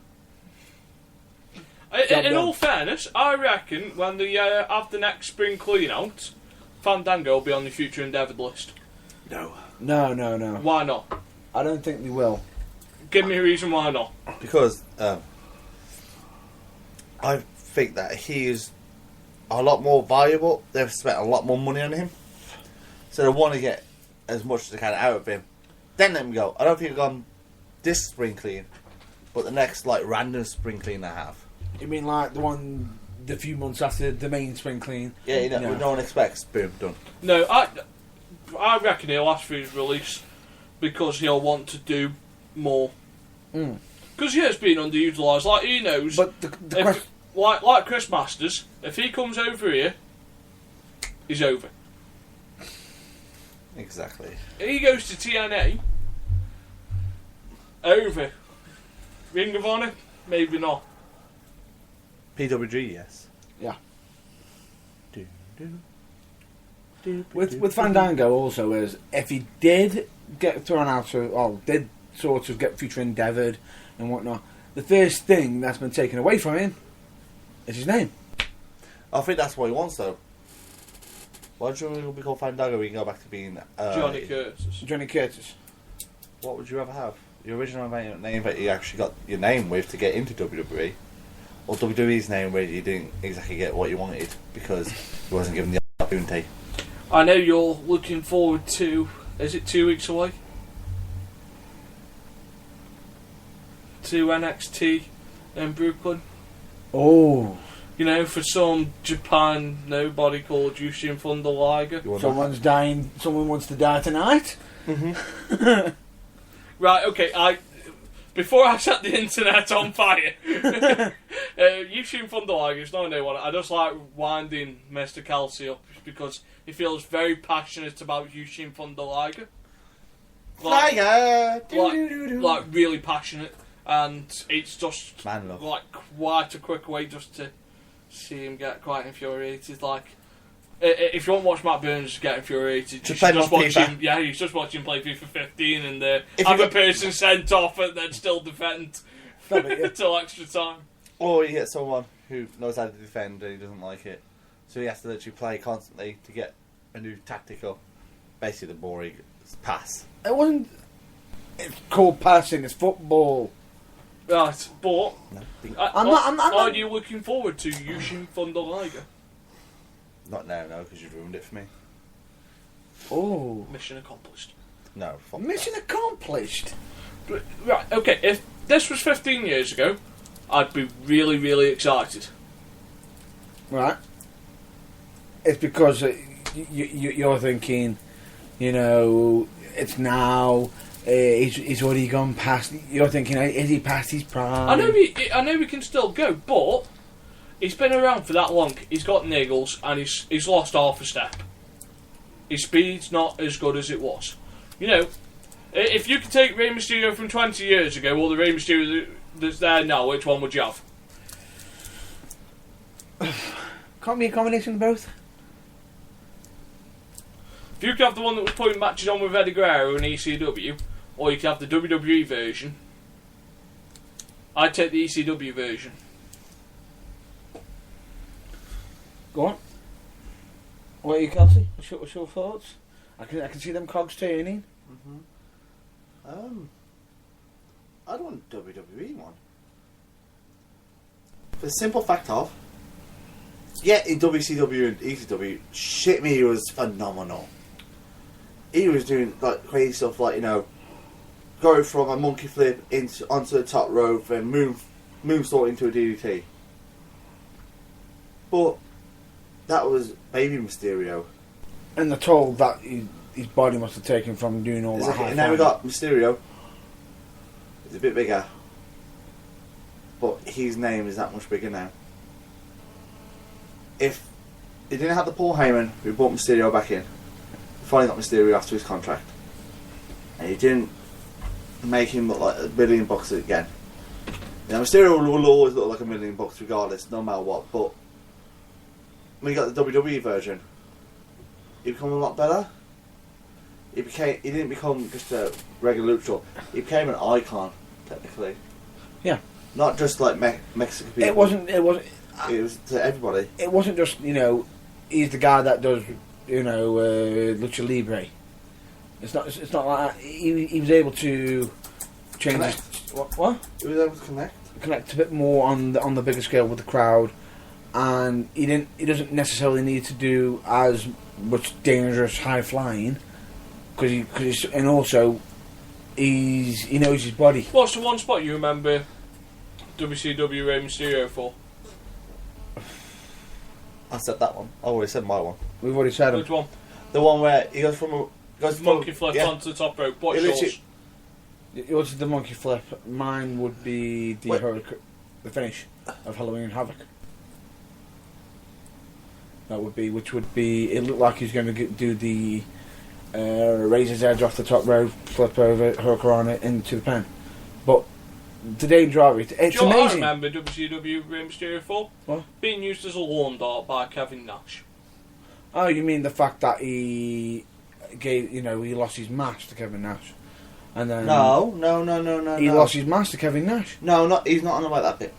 In all fairness, I reckon when they have the next spring clean out, Fandango will be on the future endeavoured list. No. Why not? I don't think they will. Give me a reason why not. Because I think that he is a lot more valuable. They've spent a lot more money on him, so they want to get as much as they can out of him. Then let him go. I don't think they've gone this spring clean, but the next random spring clean they have. You mean like the few months after the main spring clean? Yeah, no one expects. Boom, done. No, I reckon he'll ask for his release because he'll want to do more. Because he has been underutilised. Like, he knows. But like Chris Masters, if he comes over here, he's over. Exactly. He goes to TNA. Over. Ring of Honor? Maybe not. PWG, yes. Yeah. Do, do, do, With Fandango also is, if he did get thrown out of, did sort of get future endeavoured and whatnot, the first thing that's been taken away from him is his name. I think that's what he wants, though. Why don't you be called Fandango? We can go back to being Johnny Curtis. Johnny Curtis. What would you rather have? Your original name that you actually got your name with to get into WWE, or WWE's name where you didn't exactly get what you wanted because you wasn't given the opportunity? I know you're looking forward to. Is it 2 weeks away? To NXT in Brooklyn. Oh. You know, for some Japan nobody called Yushin Thunder Liger. Someone's dying. Someone wants to die tonight. Mm-hmm. Right, okay, before I set the internet on fire, Yushin Thunder Liger is not anyone. I just like winding Mr. Kelsey up because he feels very passionate about Yushin Thunder Liger. Like really passionate, and it's just Man love. like quite a quick way just to see him get quite infuriated. Like, if you want to watch Matt Burns get infuriated, you should just watch him. Yeah, you should watch him play FIFA 15 and have a person sent off and then still defend till extra time. Or you get someone who knows how to defend and he doesn't like it, so he has to literally play constantly to get a new tactic up. Basically, the boring pass. It wasn't. It's called passing. It's football. Right, but I'm not. Are you looking forward to Yushin Thunder Liger? Not now, no, because you've ruined it for me. Oh, Mission accomplished. No, fuck mission that. accomplished. Right, okay, if this was 15 years ago, I'd be really, really excited. Right. It's because you're thinking, you know, it's now. He's already gone past. You're thinking, is he past his prime? I know he can still go, but he's been around for that long. He's got niggles, and he's lost half a step. His speed's not as good as it was. You know, if you could take Rey Mysterio from 20 years ago, or the Rey Mysterio that's there now, which one would you have? Can't be a combination of both. If you could have the one that was putting matches on with Eddie Guerrero in ECW, or you could have the WWE version, I'd take the ECW version. Go on. What are you, Kelsey? What's your thoughts? I can see them cogs turning. I don't want a WWE one. For the simple fact of, yeah, in WCW and ECW, shit me, he was phenomenal. He was doing like crazy stuff, like, you know, go from a monkey flip onto the top rope and moonsault into a DDT. But that was Baby Mysterio. And the toll that his body must have taken from doing all that. Exactly. And now we got Mysterio. He's a bit bigger, but his name is that much bigger now. If he didn't have the Paul Heyman, we brought Mysterio back in. We finally got Mysterio after his contract, and he didn't make him look like $1 million again. You know, Mysterio will always look like $1 million regardless, no matter what. But when you got the WWE version, he became a lot better. He didn't become just a regular luchador. He became an icon, technically. Yeah. Not just like Mexican people. It wasn't. It was to everybody. It wasn't just, you know, he's the guy that does, you know, lucha libre. It's not like that. He was able to change. What? He was able to connect a bit more on the bigger scale with the crowd, and he doesn't necessarily need to do as much dangerous high flying, because and also he knows his body. What's the one spot you remember WCW Rey Mysterio for? I said that one. I already said my one. We've already said Which him. one? The one where he goes from Monkey flip onto the top rope. What's yours? Yours is the monkey flip. Mine would be the finish of Halloween Havoc. That would be, which would be. It looked like he's going to do the raise his edge off the top rope, flip over, hook on it into the pen. But the danger of it, it's Do you know what amazing. I remember WCW Rey Mysterio for? What? Being used as a lawn dart by Kevin Nash. Oh, you mean the fact that he he lost his mask to Kevin Nash, and then No. he lost his mask to Kevin Nash. No, not. He's not on about that bit.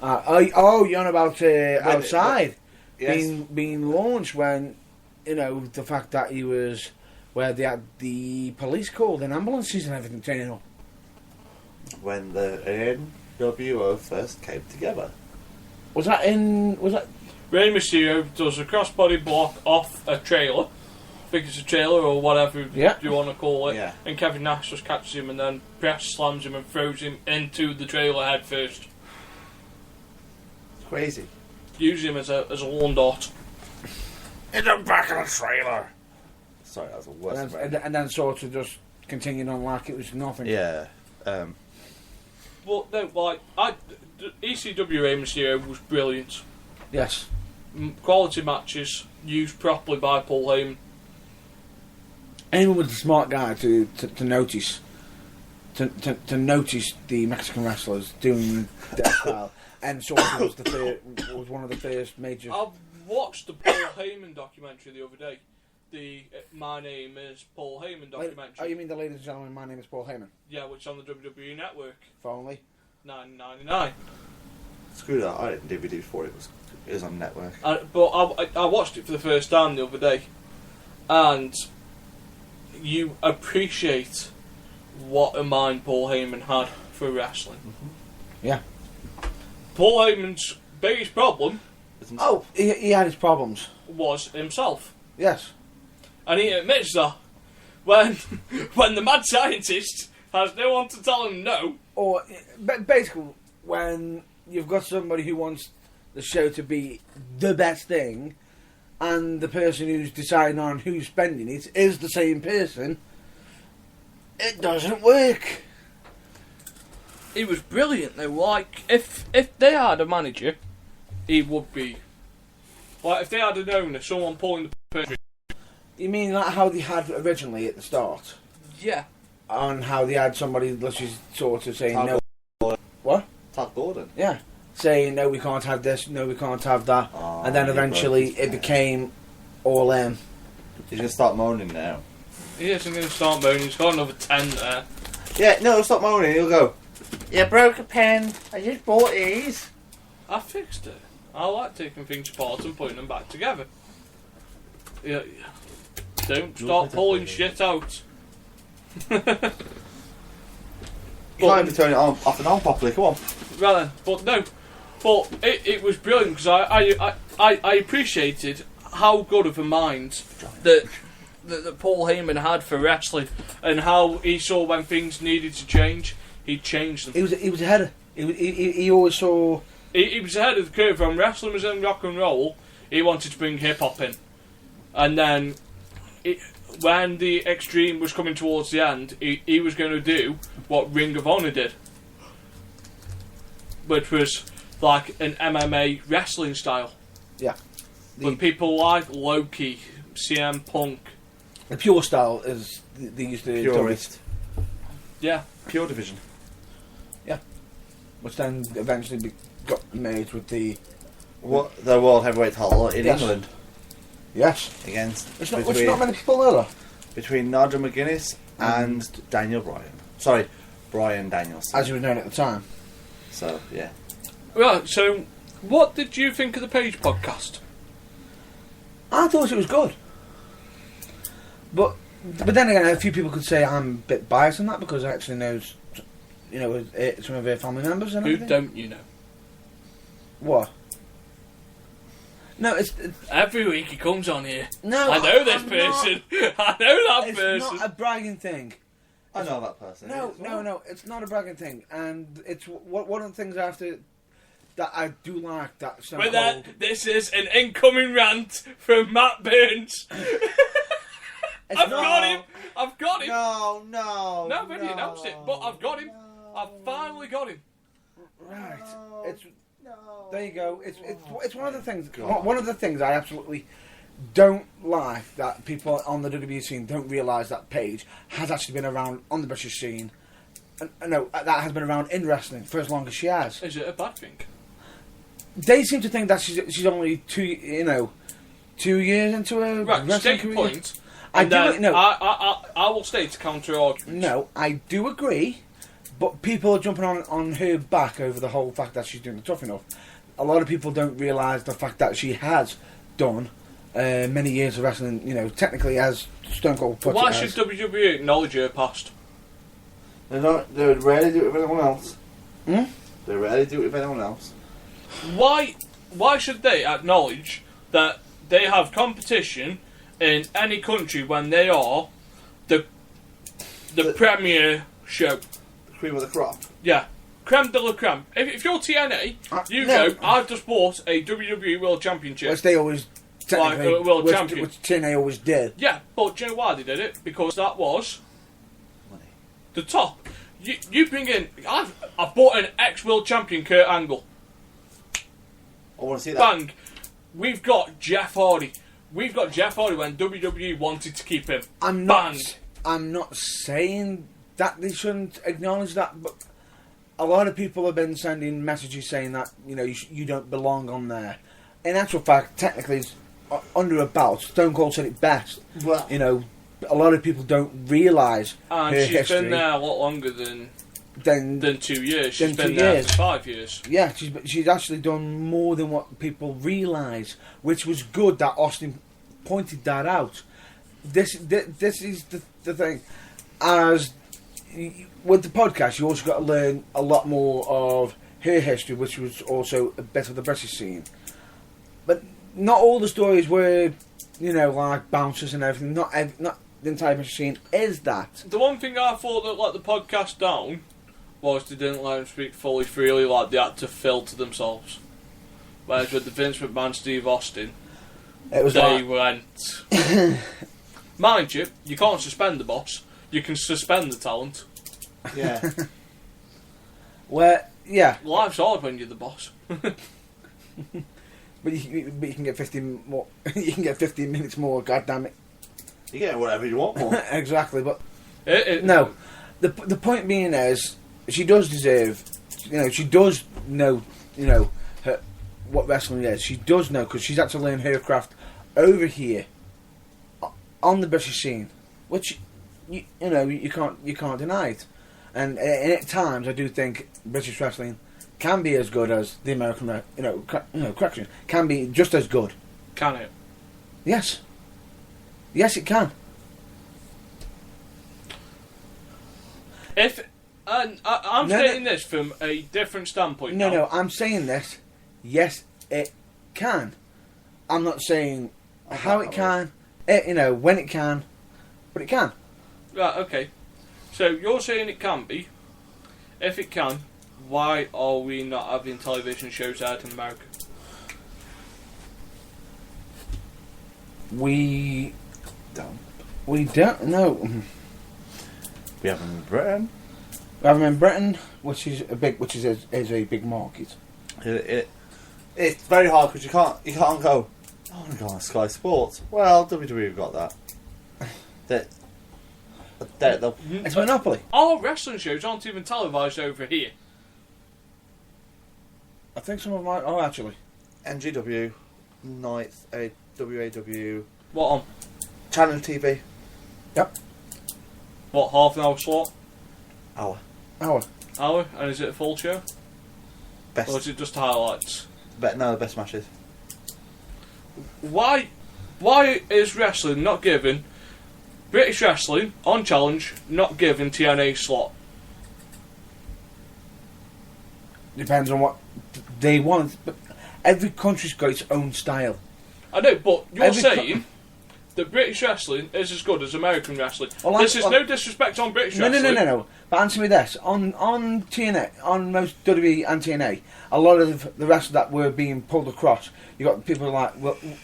You're on about outside Yes. being launched when the fact that he was where they had the police called and ambulances and everything turning up. When the NWO first came together. Was that? Rey Mysterio does a crossbody block off a trailer. I think it's a trailer or whatever you want to call it. Yeah. And Kevin Nash just catches him and then press slams him and throws him into the trailer head first. Crazy. Use him as a lawn dart. In the back of the trailer. Sorry, that was the worst. And then sort of just continued on like it was nothing. Yeah. But no, like ECW Rey Mysterio was brilliant. Yes. Quality matches used properly by Paul Heyman. Anyone was a smart guy to notice to notice the Mexican wrestlers doing that style, and sort of was one of the first major. I watched the Paul Heyman documentary the other day. The My Name is Paul Heyman documentary. Oh, you mean the ladies and gentlemen? My name is Paul Heyman. Yeah, which is on the WWE Network. If only. $9.99. Screw that. I didn't DVD before it was on network. But I watched it for the first time the other day, and you appreciate what a mind Paul Heyman had for wrestling. Mm-hmm. Yeah. Paul Heyman's biggest problem Oh, he had his problems. was himself, Yes. and he admits that when the mad scientist has no one to tell him no. Or basically, when you've got somebody who wants the show to be the best thing, and the person who's deciding on who's spending it is the same person, it doesn't work. He was brilliant though. Like if they had a manager, he would be. Like if they had an owner, someone pulling the purse. You mean like how they had originally at the start? Yeah. On how they had somebody, let's just sort of saying Todd no. What? Todd Gordon. Yeah. Saying no, we can't have this, no, we can't have that. Oh, And then he eventually broke his it back. became all He's gonna start moaning now. He isn't going to start moaning. He's got another 10 there. Yeah, no, he'll stop moaning. He'll go. You broke a pen. I just bought these. I fixed it. I like taking things apart and putting them back together. Yeah. Don't start pulling shit out. You can't even turn it on, off and on properly. Come on. Right then, but no. But it was brilliant because I appreciated how good of a mind that Paul Heyman had for wrestling and how he saw when things needed to change, he changed them. He was ahead. He always saw. He was ahead of the curve. When wrestling was in rock and roll, he wanted to bring hip hop in, and then when the Extreme was coming towards the end, he was going to do what Ring of Honor did, which was like an MMA wrestling style. Yeah. With people like Loki, CM Punk. The pure style is they used to do it, Purist. Yeah. Pure Division. which then eventually got made with the. What the World Heavyweight title in Yes. England Yes. against Which not between, many people know that. between Nigel McGuinness and Daniel Bryan. Sorry, Bryan Danielson. As he was known at the time. So yeah. Right, so what did you think of the Page podcast? I thought it was good. But then again, a few people could say I'm a bit biased on that because I actually knows, some of their family members and Who everything. don't you know? What? No, it's Every week he comes on here. no. I know this I'm not. person. I know that It's person. not a bragging thing. I know that person. No, it's not a bragging thing, and it's one of the things that I do like that. Stone But Cold. this is an incoming rant from Matt Burns. It's I've not- got him. I've got him. No. Nobody announced it, but I've got him. I've finally got him. Right. No. It's No. there you go. It's one of the things. God. One of the things I absolutely don't lie that people on the WWE scene don't realise that Paige has actually been around on the British scene. No, that has been around in wrestling for as long as she has. Is it a bad thing? They seem to think that she's only 2 years into a Right, wrestling state career. point. I And do then no, I will state to counter argument. no, I do agree, but people are jumping on her back over the whole fact that she's doing the Tough Enough. A lot of people don't realise the fact that she has done many years of wrestling. You know, technically as Stone Cold puts Why it should as. WWE acknowledge her past? They would rarely do it with anyone else. Hmm? They rarely do it with anyone else. Why should they acknowledge that they have competition in any country when they are the premier show? The cream of the crop. Yeah. Creme de la creme. If you're TNA, you no. go, I've just bought a WWE World Championship. Which they always technically, Like, world which, champion. which TNA always did. Yeah, but do you know why they did it? Because that was the top. You bring in... I've bought an ex-world champion, Kurt Angle. I want to see that. Bang. We've got Jeff Hardy. We've got Jeff Hardy when WWE wanted to keep him. I'm not saying that they shouldn't acknowledge that, but a lot of people have been sending messages saying that you don't belong on there. In actual fact, technically, it's under a belt. Stone Cold said it best. Well, A lot of people don't realise And her she's history. been there a lot longer than Then 2 years. She's Than been 2 there years. for 5 years. yeah, she's actually done more than what people realise, which was good that Austin pointed that out. This is the thing. As with the podcast, you also got to learn a lot more of her history, which was also a bit of the British scene. But not all the stories were, like bouncers and everything. Not the entire British scene is that. The one thing I thought that let the podcast down was they didn't let them speak fully freely, like they had to filter themselves. Whereas with the Vince McMahon, Steve Austin, It was they like, went... Mind you, you can't suspend the boss. You can suspend the talent. yeah. where yeah, Life's hard when you're the boss. but you can get 15 more. You can get 15 minutes more. God damn it! You get whatever you want more. Exactly, but It- no. The point being is, she does deserve. She does know. Her, what wrestling is. She does know because she's had to learn her craft over here on the British scene, which you can't deny it. And at times, I do think British wrestling can be as good as the American. Correction, can be just as good. Can it? Yes. Yes, it can. I'm No, stating this from a different standpoint. No, now. no, I'm saying this. Yes, it can. I'm not saying how it can. When it can, but it can. Right, okay. So you're saying it can be. If it can, why are we not having television shows out in America? We Don't. don't know. We have them in Britain. We have them in Britain, which is a big market. It's very hard because you can't go. I want to go on Sky Sports. Well, WWE have got that. They'll It's a monopoly. Our wrestling shows aren't even televised over here. I think some of my. Oh, actually, NGW, Nights, WAW, What on? Channel TV. What, half an hour slot? Hour. Hour? And is it a full show? Best. Or is it just highlights? No, the best matches. Why is wrestling not given, British wrestling on Challenge not given TNA slot? depends on what they want. But every country's got its own style. I know, but you're Every saying that British wrestling is as good as American wrestling. Well, This is no disrespect on British wrestling. No. But answer me this: on TNA, on most WWE and TNA, a lot of the rest that were being pulled across. You got people like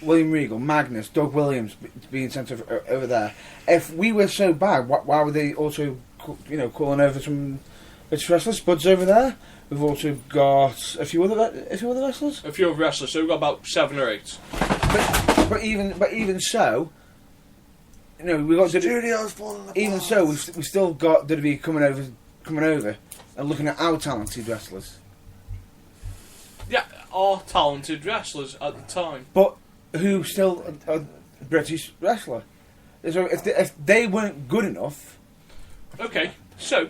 William Regal, Magnus, Doug Williams being sent over there. If we were so bad, why were they also calling over some British wrestlers, Spuds over there? We've also got a few other wrestlers. A few other wrestlers, so we've got about 7 or 8. But even so, you know, we got Studios falling apart. even so, we still got WWE coming over and looking at our talented wrestlers. Yeah, are talented wrestlers at the time. But who still a British wrestler? So if they weren't good enough, Okay, so,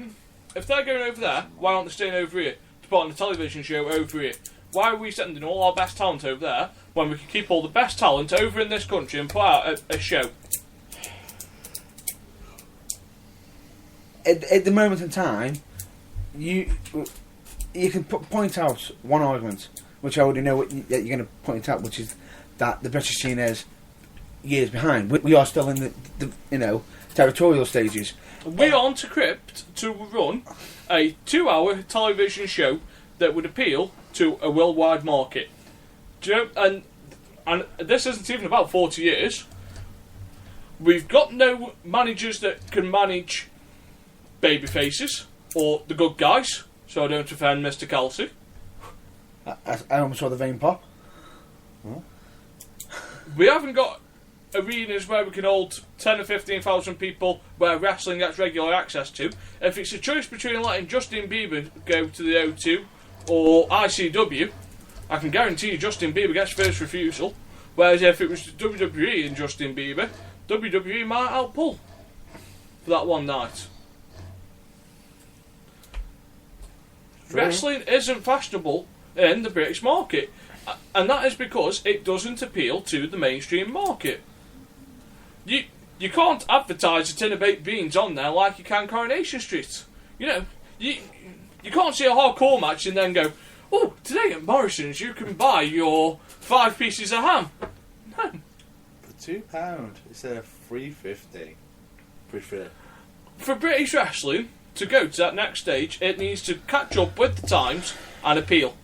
if they're going over there, why aren't they staying over here to put on a television show over here? Why are we sending all our best talent over there when we can keep all the best talent over in this country and put out a show? at the moment in time, you can point out one argument, which I already know that you're going to point out, which is that the British scene is years behind. We are still in the territorial stages. We aren't equipped to run a 2-hour television show that would appeal to a worldwide market. Do you know, and this isn't even about 40 years. We've got no managers that can manage baby faces or the good guys, so I don't offend Mr. Kelsey. I almost saw the vein pop. We haven't got arenas where we can hold 10 or 15,000 people where wrestling gets regular access to. If it's a choice between letting Justin Bieber go to the O2 or ICW, I can guarantee you Justin Bieber gets first refusal. Whereas if it was WWE and Justin Bieber, WWE might outpull for that one night. True. Wrestling isn't fashionable in the British market, and that is because it doesn't appeal to the mainstream market. You can't advertise a tin of baked beans on there like you can Coronation Street. You know, you can't see a hardcore match and then go, oh, today at Morrison's you can buy your 5 pieces of ham. No. For £2 instead of $3.50. Pretty fair. For British wrestling to go to that next stage, it needs to catch up with the times and appeal.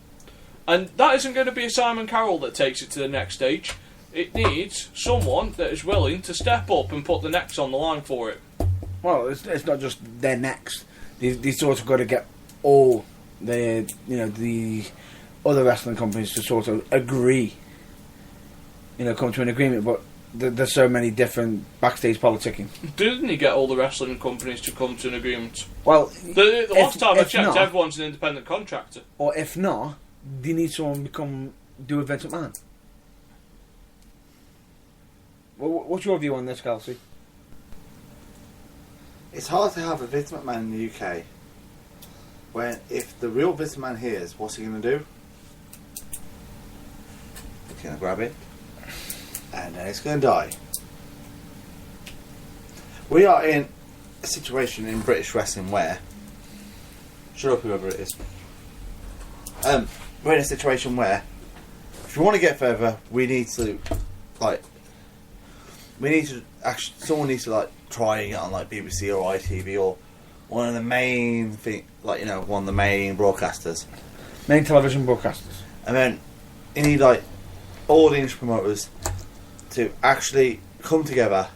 And that isn't going to be a Simon Carroll that takes it to the next stage. It needs someone that is willing to step up and put the necks on the line for it. Well, it's not just their necks. They sort of got to get all the other wrestling companies to sort of agree. Come to an agreement. But there's so many different backstage politicking. Didn't he get all the wrestling companies to come to an agreement? Well, The last time I checked, not, everyone's an independent contractor. Or if not, they need someone do a Vince McMahon. What's your view on this, Kelsey? It's hard to have a Vince McMahon in the UK when if the real Vince McMahon hears, what's he going to do? He's going to grab it and then it's going to die. We are in a situation in British wrestling where, shut up whoever it is, we're in a situation where if you want to get further, we need to someone needs to try and get on BBC or ITV or one of the main one of the main broadcasters, main television broadcasters, and then you need audience promoters to actually come together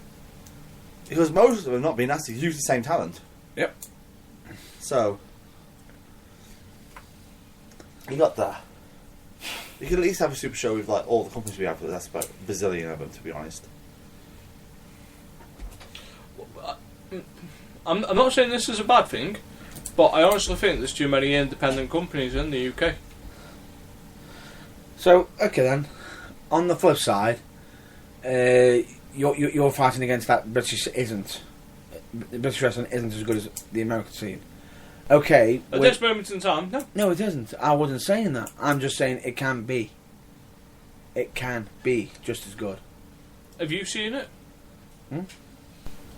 because most of them have not been asked to use the same talent. Yep. So you got that. You could at least have a super show with all the companies we have, but that's about a bazillion of them, to be honest. I'm not saying this is a bad thing, but I honestly think there's too many independent companies in the UK. So, okay then, on the flip side, you're fighting against that British wrestling isn't as good as the American scene. Okay. At this moment in time, no. No, it isn't. I wasn't saying that. I'm just saying it can be. It can be just as good. Have you seen it?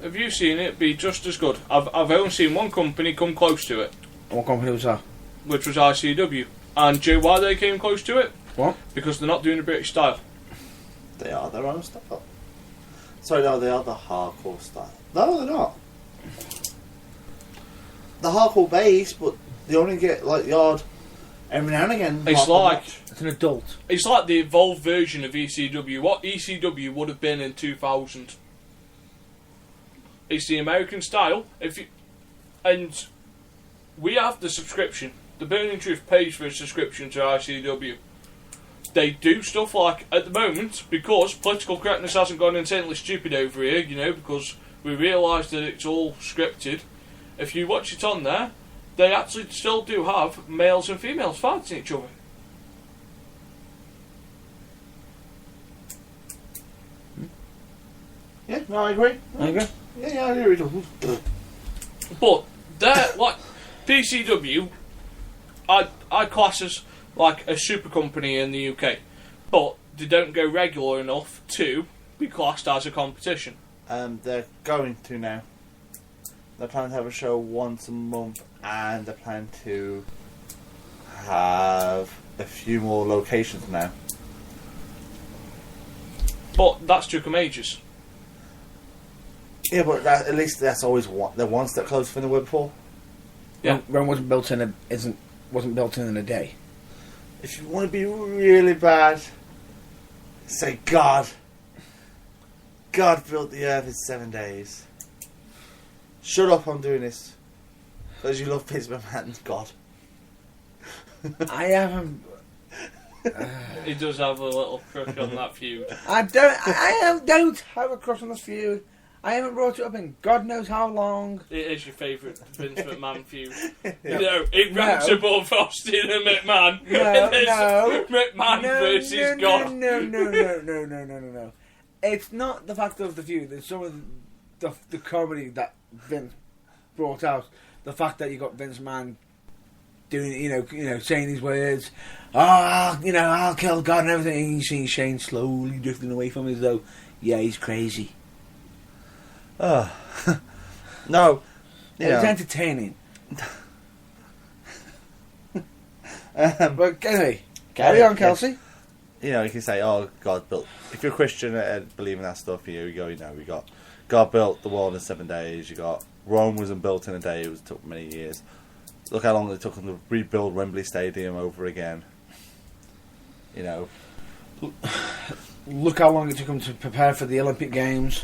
Have you seen it be just as good? I've only seen one company come close to it. What company was that? Which was ICW. And do you know why they came close to it? What? Because they're not doing the British style. They are their own style. Sorry, no, they are the hardcore style. No, they're not. The hardcore base, but they only get the odd every now and again. It's an adult. It's like the evolved version of ECW. What ECW would have been in 2000. It's the American style. And we have the subscription the Burning Truth pays for a subscription to ICW. They do stuff like, at the moment, because political correctness hasn't gone insanely stupid over here, you know, because we realise that it's all scripted. If you watch it on there, they actually still do have males and females fighting each other. Yeah, no, I agree. I agree. Yeah, I agree. But they're like PCW. I class as like a super company in the UK, but they don't go regular enough to be classed as a competition. They're going to now. They're planning to have a show once a month, and they're planning to have a few more locations now. But that's took them ages. Yeah, but at least that's always the one step closer from the word before. Yeah. Rome wasn't built in a day. If you want to be really bad, say God. God built the earth in 7 days. Shut up, I'm doing this. Because you love Vince McMahon's God. I haven't. He does have a little crush on that feud. I don't have a crush on this feud. I haven't brought it up in God knows how long. It is your favourite Vince McMahon feud. You know, it ranks above Austin and McMahon. No. McMahon versus God. No. It's not the fact of the feud. It's some of the comedy that Vince brought out. The fact that you got Vince McMahon doing, you know, saying these words. I'll kill God and everything. And you see Shane slowly drifting away from him as though, yeah, he's crazy. Oh. No. It was entertaining. But anyway, carry on, Kelsey. You know, you can say, oh, God built... If you're a Christian and believe in that stuff, here we go, you know, we got... God built the world in 7 days, you got... Rome wasn't built in a day, it took many years. Look how long it took them to rebuild Wembley Stadium over again. You know. Look how long it took them to prepare for the Olympic Games.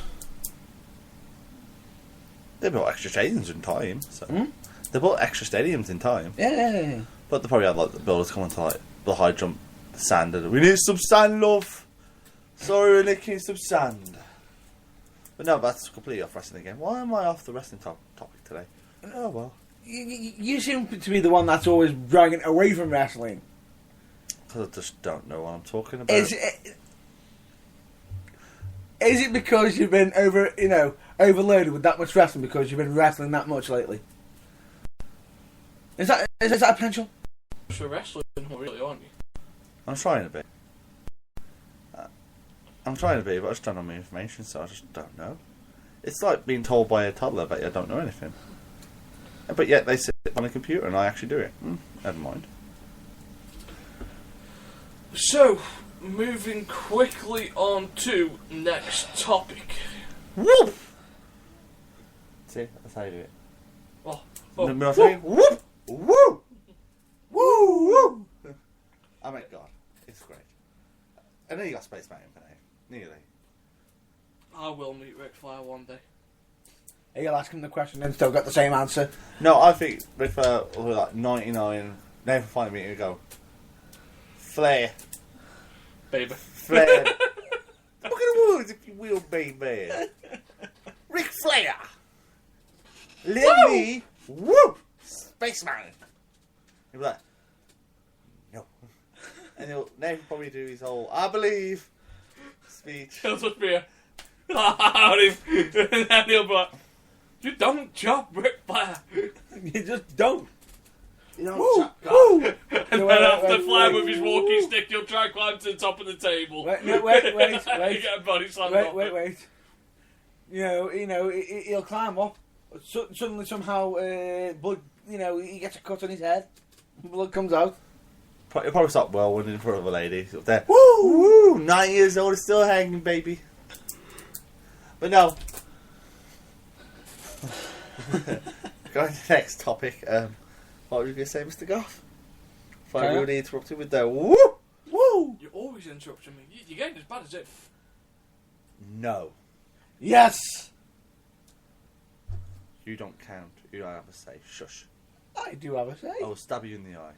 They built extra stadiums in time, so... They built extra stadiums in time. Yeah. But they probably had, like, the builders coming to, like, the high jump, the sand, and we need some sand, love! Sorry, we're nicking some sand. But no, that's completely off wrestling again. Why am I off the wrestling topic today? Oh, well. You seem to be the one that's always dragging away from wrestling. Because I just don't know what I'm talking about. Is it because you've been overloaded with that much wrestling because you've been wrestling that much lately? Is that a potential? For wrestling, really, aren't you? I'm trying to be. I'm trying to be, but I just don't know my information, so I just don't know. It's like being told by a toddler that I don't know anything. But yet they sit on a computer and I actually do it. Never mind. So, moving quickly on to next topic. Whoop! See, that's how you do it. Oh. Remember what I'm saying? Whoop! Woo! Woo! Woo! Oh my God, it's great. I know you got Space Mountain, but nearly. I will meet Ric Flair one day. You'll ask him the question and still got the same answer. No, I think Ric Flair will be like 99. Never find me and go, Flair. Baby. Flair. Look at the words, if you will, baby. Ric Flair. Let me whoop Spaceman. He'll be like, no. And he'll now probably do his whole I believe speech. He'll just be a and then he'll be like, you don't job Ric Flair. You just don't. You know, Woo! And then Wait, after Flair wait. with his walking stick, he'll try and climb to the top of the table. Wait. You get a body slammed off it. Wait. You know, he'll climb up. Suddenly, somehow, blood. You know, he gets a cut on his head. Blood comes out. He'll probably stop whirlwinding in front of a lady. Up there. Woo! 9 years old, is still hanging, baby. But no. Going to the next topic. What were you going to say, Mr. Goff? If I really interrupted with the woo! Woo! You're always interrupting me. You're getting as bad as it. No. Yes. You don't count. You don't have a say. Shush. I do have a say. I will stab you in the eye.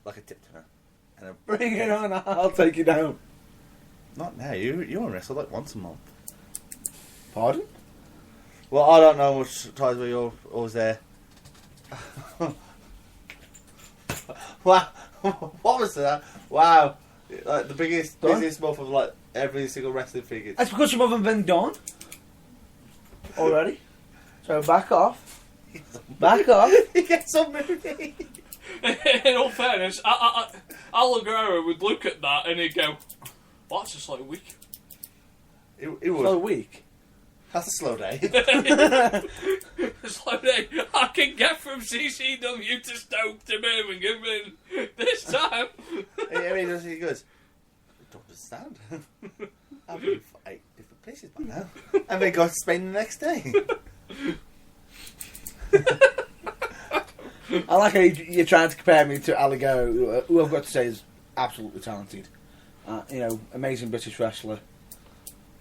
Like a tip turner. And a Bring it on, I'll take you down. Not now. You only wrestle like once a month. Pardon? Well, I don't know much times where you're always there. Wow. What was that? Wow. Like the busiest month of like every single wrestling figure. That's because some of them have been done. Already. So back off. Back off. He gets on movie. In all fairness, Al Guerrero would look at that and he'd go, well, that's just like a week. It would. So weak. That's a slow day. It's like, hey, I can get from CCW to Stoke to Birmingham in this time. I mean, he goes, I don't understand. I've been for 8 different places by now. And then go to Spain the next day. I like how you're trying to compare me to Aligo, who I've got to say is absolutely talented. Amazing British wrestler.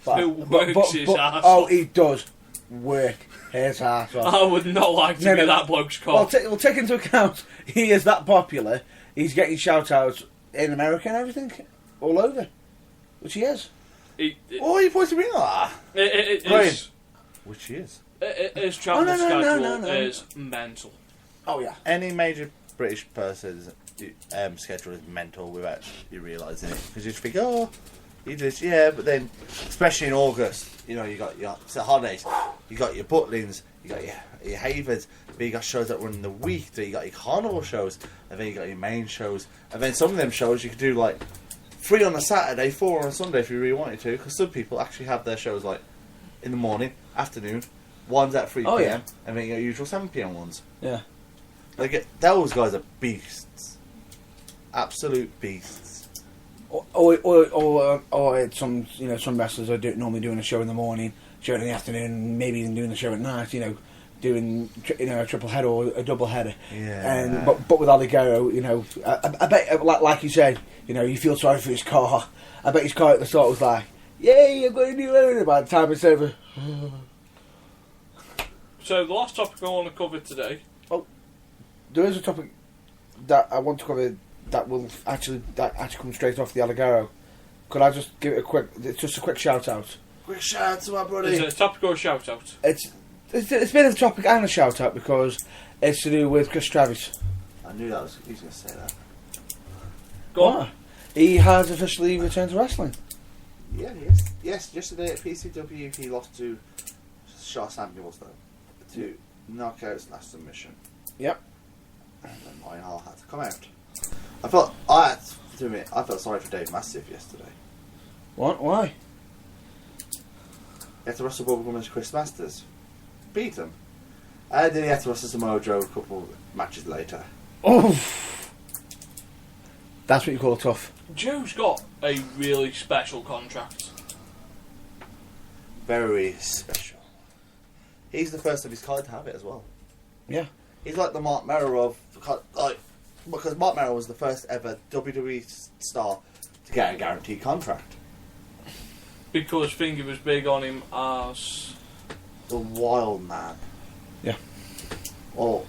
Who works his ass oh, off. he does work his ass off. I would not like to be that bloke's cop. Well, take into account he is that popular. He's getting shout outs in America and everything, all over, which he is. Oh, you supposed to be like that? His Which he is. travel schedule no. is mental. Oh yeah. Any major British person's schedule is mental without you realising it. Because you just think, oh, you just, yeah, but then, especially in August, you got your holidays, you got your Butlins, you got your Haverds, but you got shows that run in the week, then you got your carnival shows, and then you got your main shows, and then some of them shows you could do like 3 on a Saturday, 4 on a Sunday if you really wanted to, because some people actually have their shows like in the morning, afternoon, one's at 3 p.m, and then you got your usual 7 p.m. ones. Yeah. Those guys are beasts. Absolute beasts. Or some wrestlers are normally doing a show in the morning, show in the afternoon, maybe even doing the show at night. Doing a triple header or a double header. Yeah. And but with Aligero, I bet like you said, you feel sorry for his car. I bet his car at the start was like, yay, I've got a new owner. By the time it's over. So the last topic I want to cover today. There is a topic that I want to cover that actually come straight off the Aligero. Could I just give it a quick shout out? Quick shout out to my buddy. Is it a topic or a shout out? It's a bit of a topic and a shout out because it's to do with Chris Travis. I knew he was going to say that. Go on. He has officially returned to wrestling. Yeah, he is. Yes, yesterday at PCW he lost to Shaw Samuels though. To knockouts last submission. Yep. And then Lionel had to come out. I felt sorry for Dave Mastiff yesterday. What? Why? He had to wrestle Bubba Woman's Chris Masters. Beat him. And then he had to wrestle Samoa Joe a couple of matches later. Oh! That's what you call tough. Joe's got a really special contract. Very special. He's the first of his kind to have it as well. Yeah. He's like the Mark Merrow because Mark Merrow was the first ever WWE star to get a guaranteed contract. Because Finger was big on him as The Wild Man. Yeah. Or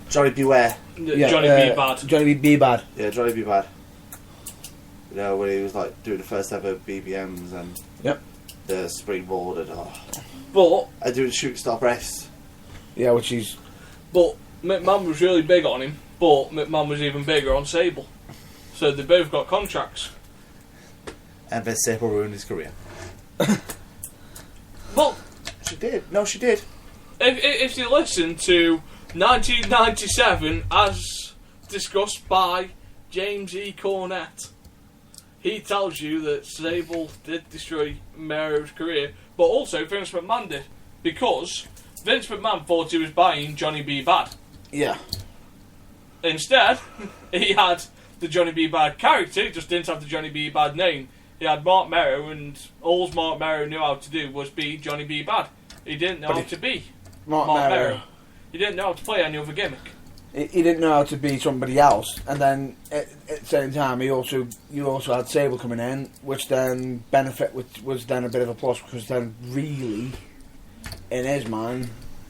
Johnny Beware. Johnny B. Bad. Johnny B. Bad. Yeah, Johnny B. Bad. When he was like doing the first ever BBMs and the springboard and But doing shooting star press. Yeah, which is. But McMahon was really big on him, but McMahon was even bigger on Sable. So they both got contracts. And then Sable ruined his career. But She did. No, she did. if you listen to 1997 as discussed by James E. Cornette, he tells you that Sable did destroy Merrow's career, but also Vince McMahon did, because Vince McMahon thought he was buying Johnny B. Bad. Yeah. Instead, he had the Johnny B. Bad character, he just didn't have the Johnny B. Bad name. He had Mark Merrow, and all Mark Merrow knew how to do was be Johnny B. Bad. He didn't know how to be Mark Merrow. He didn't know how to play any other gimmick. He didn't know how to be somebody else, and then at the same time, you also had Sable coming in, which then which was then a bit of a plus because then really, in his mind,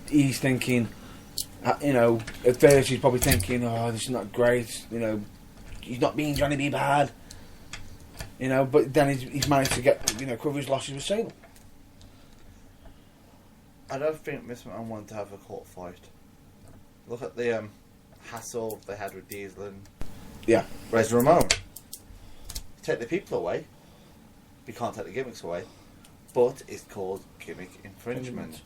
he's thinking, You know, at first he's probably thinking, "Oh, this is not great." You know, he's not being Johnny B. Bad. You know, but then he's managed to get cover his losses with Sable. I don't think Miss McMahon wanted to have a court fight. Look at the hassle they had with Diesel and Razor Ramon. Take the people away. You can't take the gimmicks away. But it's called gimmick infringement.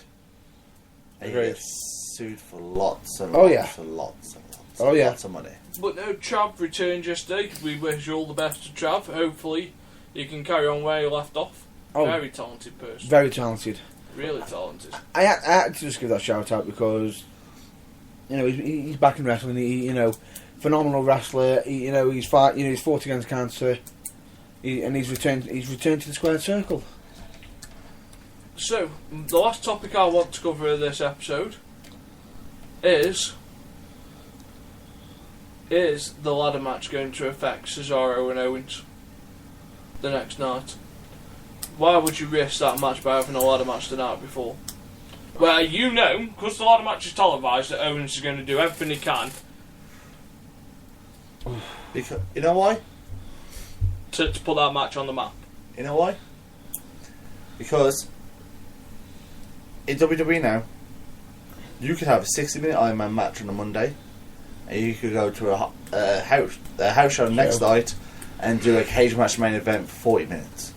And you get sued for lots and lots and lots and lots. Lots of money. But no, Trav returned yesterday. We wish you all the best to Trav. Hopefully, you can carry on where you left off. Very talented person. Very talented. Really talented. I had to just give that shout out because, he's back in wrestling. Phenomenal wrestler. He's fought against cancer. He's returned to the squared circle. So, the last topic I want to cover in this episode is the ladder match going to affect Cesaro and Owens the next night? Why would you risk that match by having a ladder match the night before? Where because the ladder match is televised, that Owens is going to do everything he can. Because, you know why? To put that match on the map. You know why? Because in WWE now, you could have a 60-minute Iron Man match on a Monday, and you could go to a house show next night and do a cage match main event for 40 minutes.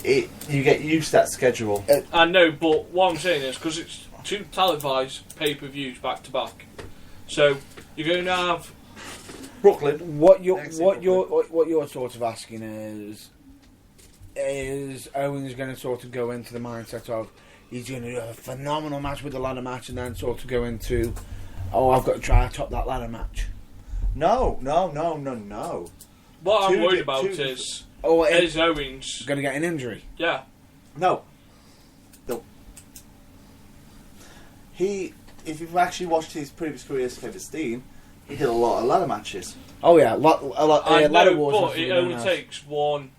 You get used to that schedule. I know, but what I'm saying is because it's 2 televised pay-per-views back to back, so you're going to have Brooklyn. What you're sort of asking is Owens going to sort of go into the mindset of he's going to do a phenomenal match with the ladder match and then sort of go into, I've got to try to top that ladder match. No. What I'm worried about is Owens going to get an injury? No. If you've actually watched his previous career as Kevin Steen, he did a lot of ladder matches. Oh yeah, a lot. Ladder wars. But it only takes one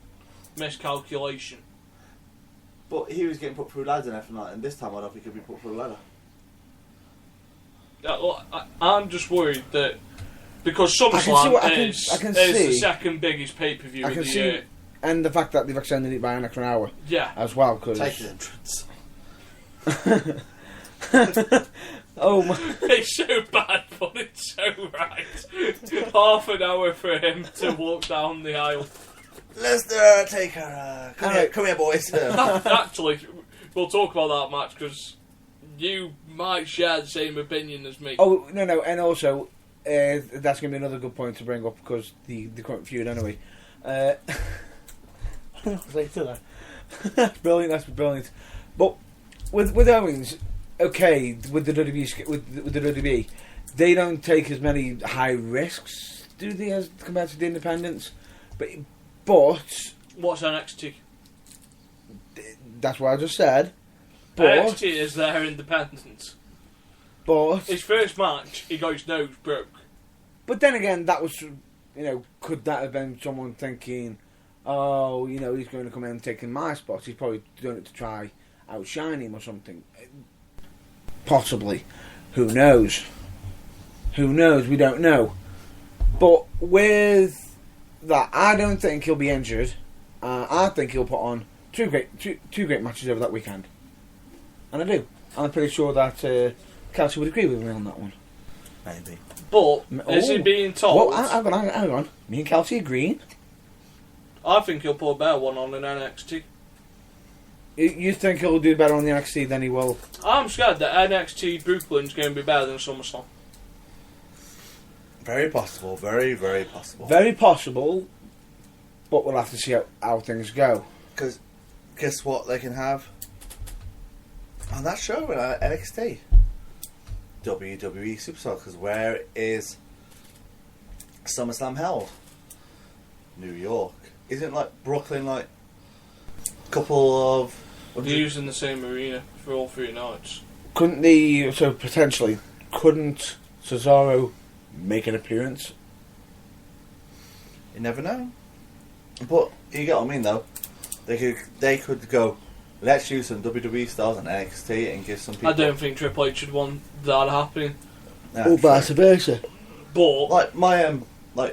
miscalculation. But he was getting put through ladders and everything like that, and this time I don't think he'll be put through a ladder. I'm just worried that because SummerSlam is the second biggest pay-per-view of the year. And the fact that they've extended it by an extra hour. Yeah. As well, because... Take his entrance. Oh my... It's so bad, but it's so right. Half an hour for him to walk down the aisle. Let's take her. Come here, boys. Actually, we'll talk about that match because you might share the same opinion as me. Oh, no, and also, that's going to be another good point to bring up because the current feud, anyway. That's brilliant. But with Owens, okay, with the WWE, they don't take as many high risks, do they, as compared to the independents? But what's NXT? That's what I just said. But NXT is their independence. But his first match, he got his nose broke. But then again, that was, could that have been someone thinking, oh, he's going to come in and taking my spot. He's probably doing it to try outshine him or something. Possibly. Who knows? We don't know. But with that, I don't think he'll be injured. I think he'll put on two great matches over that weekend. And I do. I'm pretty sure that Kelsey would agree with me on that one. Maybe. But, is he being told... Hang on. Me and Kelsey agreeing? I think he'll put a better one on in NXT. You think he'll do better on the NXT than he will? I'm scared that NXT Brooklyn's going to be better than SummerSlam. Very possible. Very, very possible. Very possible, but we'll have to see how things go. Because guess what they can have on that show in NXT? WWE Superstar. Because where is SummerSlam held? New York. Isn't Brooklyn a couple of... They're using the same arena for all 3 nights. Couldn't Cesaro make an appearance? You never know. But you get what I mean, though. They could go let's use some WWE stars on NXT and give some people. I don't think Triple H should want that happening. Yeah, Or vice versa. But like me and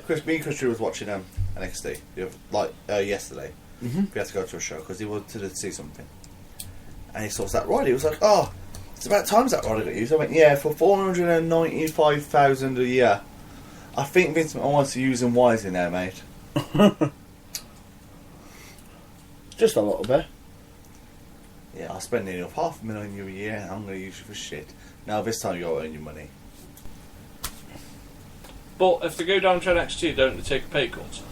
Chris Drew was watching NXT yesterday. Mm-hmm. We had to go to a show because he wanted to see something, and he saw Zack Ryder. He was like, "Oh, it's about time Zack Ryder got used." I went, "Yeah, for $495,000 a year, I think Vince McMahon wants to use him wisely now, mate." Just a little bit. Yeah, I'll spend nearly $500,000 a year, and I'm going to use you for shit. Now this time you got to earn your money. But if they go down to NXT, don't they take a pay cut?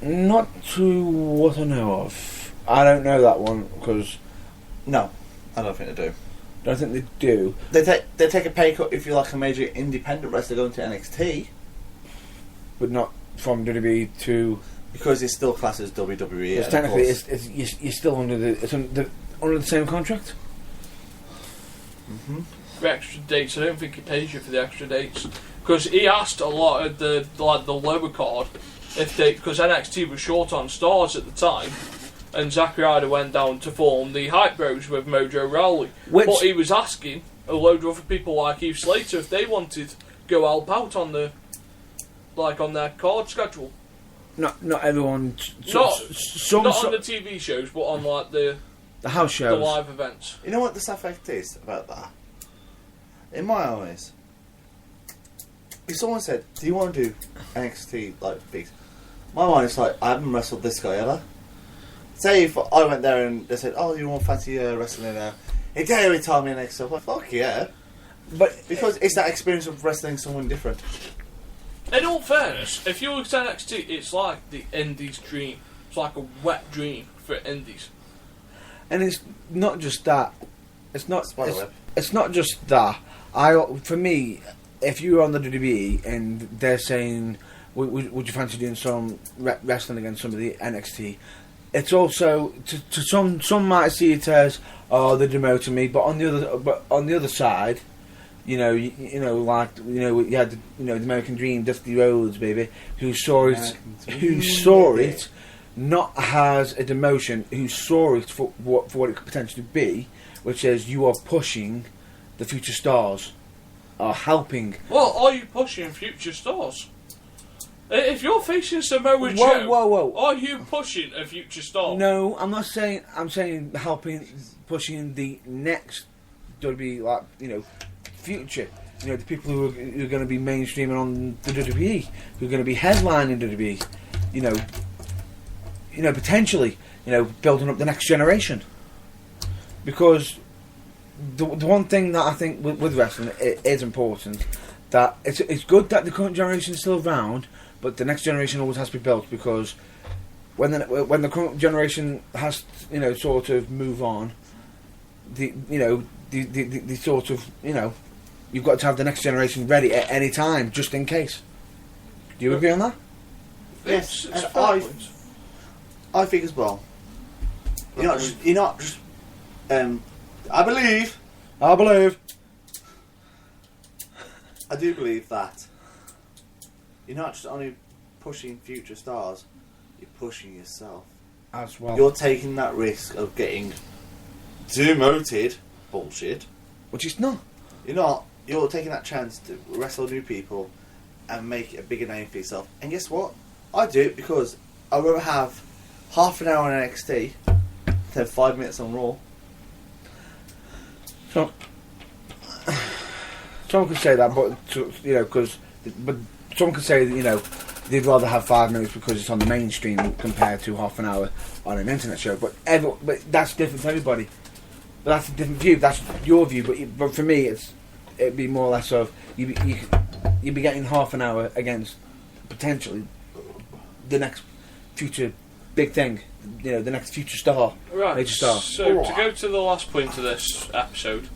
Not to what I know of. I don't know that one because No, I don't think they do. I don't think they do. They take a pay cut if you're like a major independent wrestler going to NXT, But not from WWE to. because it's still classed as WWE. Because and technically, of course- you're still under the same contract. Mhm. For extra dates, I don't think he pays you for the extra dates. Because he asked a lot of the lower card if they, because NXT was short on stars at the time, and Zack Ryder went down to form the Hype Bros with Mojo Rawley. Which- But he was asking a load of other people like Heath Slater if they wanted to go help out on the, on their card schedule. Not everyone. Not Some Not on the TV shows, but on the house shows. live events. You know what the sad fact is about that? In my eyes, if someone said, "Do you want to do NXT big?" My mind is like, I haven't wrestled this guy ever. Say if I went there and they said, "Oh, you want fancy wrestling now?" Hey, Gary told me next up. Like, fuck yeah, But because it's that experience of wrestling someone different. In all fairness, if you look at NXT, it's like the Indies dream. It's like a wet dream for Indies. and it's not just that. It's not. Spider web. It's not just that. For me, if you're on the WWE and they're saying, "Would you fancy doing some wrestling against somebody NXT?" It's also to some might see it as, "Oh, they're demoting me," but on the other side, you had the American Dream, Dusty Rhodes, baby, who saw it not as a demotion, who saw it for what it could potentially be, which is you are pushing the future stars, are helping. Well, are you pushing future stars? If you're facing Samoa Whoa, Joe, whoa, whoa. are you pushing a future star? No, I'm not saying. I'm saying pushing the next WWE, future. The people who are going to be mainstreaming on the WWE, who are going to be headlining WWE. Potentially, building up the next generation. Because the one thing that I think with wrestling it is important, that it's good that the current generation is still around, but the next generation always has to be built, because when the current generation has sort of move on, the sort of you've got to have the next generation ready at any time, just in case. Do you agree on that? Yes, It's and fair. I think as well. You're not just. I believe. I believe. I do believe that. You're not just only pushing future stars. You're pushing yourself. As well. You're taking that risk of getting demoted. Bullshit. Which is not. You're not. You're taking that chance to wrestle new people and make a bigger name for yourself. And guess what? I do it because I'd rather have half an hour on NXT than 5 minutes on Raw. So, someone could say that, but but someone could say that they'd rather have 5 minutes because it's on the mainstream compared to half an hour on an internet show. But that's different for everybody. But that's a different view. That's your view. But for me, it'd be more or less of you'd be getting half an hour against potentially the next future big thing. The next future star. Right. Major star. So to go to the last point of this episode,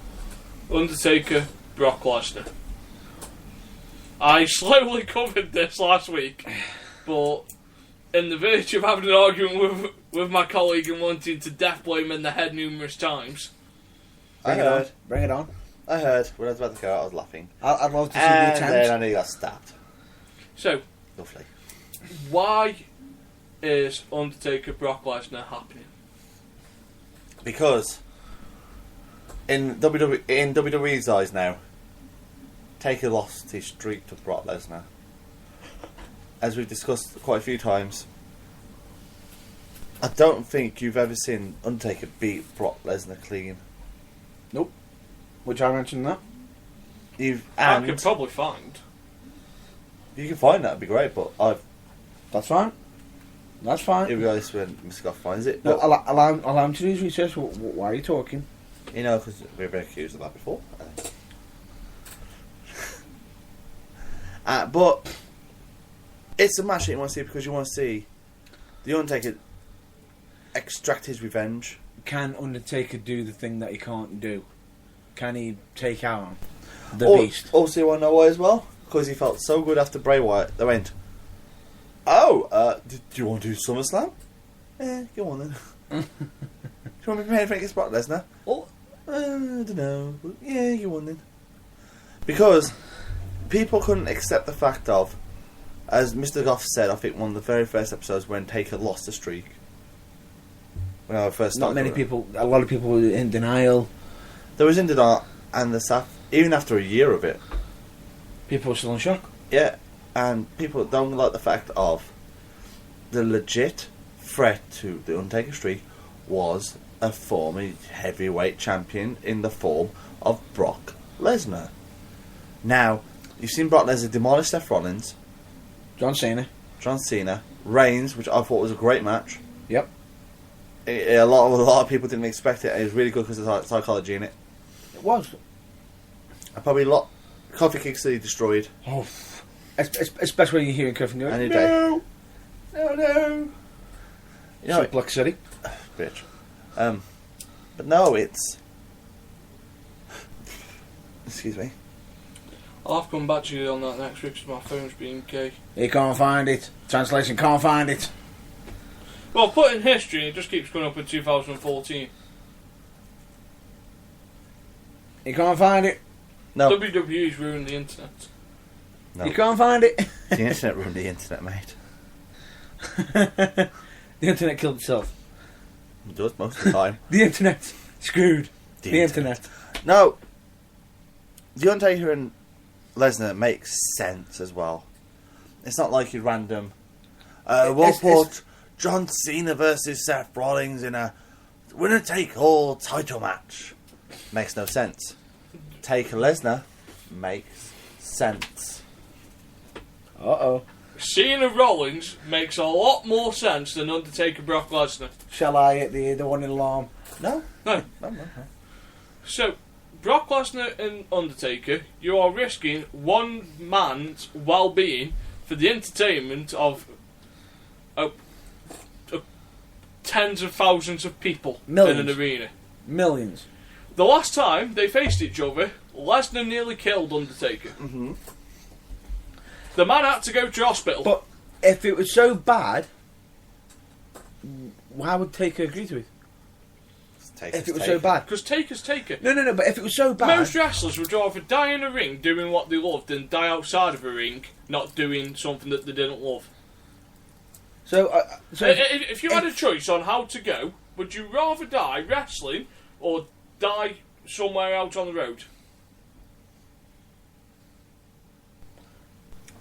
Undertaker, Brock Lesnar. I slowly covered this last week, but in the verge of having an argument with my colleague and wanting to death blow him in the head numerous times. I heard. Bring it on. I heard. When I was about to go out, I was laughing. I'd love to see the And attempt. then I knew he got stabbed. So, Lovely. why is Undertaker Brock Lesnar happening? Because in WWE's eyes now, Taker lost his streak to Brock Lesnar. As we've discussed quite a few times, I don't think you've ever seen Undertaker beat Brock Lesnar clean. Which I mentioned that. I could probably find. You can find that'd be great, but That's fine. That's fine. here we go. This is when Mr. Goff finds it. No, But, allow him to do his research. Why are you talking? you know, because we've been accused of that before. But it's a match that you want to see because you want to see the Undertaker extract his revenge. Can Undertaker do the thing that he can't do? Can he take out the Beast? Also, you want to know why as well? Because he felt so good after Bray Wyatt. They went, do you want to do SummerSlam? Yeah, go on then. Do you want me to pay for against Brock Lesnar? Oh, I don't know. Yeah, go on then. Because people couldn't accept the fact of, as Mr. Goff said, I think one of the very first episodes when Taker lost the streak. When I first started. Not many people. A lot of people were in denial. There was in denial, and the staff, even after a year of it. People were still in shock. Yeah, and people don't like the fact of the legit threat to the Undertaker streak was a former heavyweight champion in the form of Brock Lesnar. Now, you've seen Brock Lesnar demolish Seth Rollins, John Cena, Reigns, which I thought was a great match. Yep. A lot of people didn't expect it. It was really good because of the psychology in it. It was. And probably Coffee Kicks that he destroyed. Oh, especially when you're hearing Griffin do it. Any No, day. no. You know, Black City. bitch. But no, it's. Excuse me. I'll have to come back to you on that next week because my phone's being gay. He can't find it. Translation can't find it. Well, put in history, it just keeps going up in 2014. He can't find it. No. WWE's ruined the internet. No. You can't find it. The internet ruined the internet, mate. The internet killed itself. It does most of the time. The internet screwed. The internet. No. The Undertaker and Lesnar makes sense as well. It's not like your random. We'll put John Cena versus Seth Rollins in a winner-take-all title match. Makes no sense. Taker Lesnar makes sense. Uh-oh. Cena Rollins makes a lot more sense than Undertaker Brock Lesnar. Shall I hit the one in alarm? No. No. No. So, Brock Lesnar and Undertaker, you are risking one man's well-being for the entertainment of tens of thousands of people Millions. in an arena. Millions. The last time they faced each other, Lesnar nearly killed Undertaker. Mm-hmm. The man had to go to hospital. But if it was so bad, why would Taker agree to it? If it was so bad. Because Taker's Taker. No, but if it was so bad... Most wrestlers would rather die in a ring doing what they loved than die outside of a ring not doing something that they didn't love. So If you had a choice on how to go, would you rather die wrestling or die somewhere out on the road?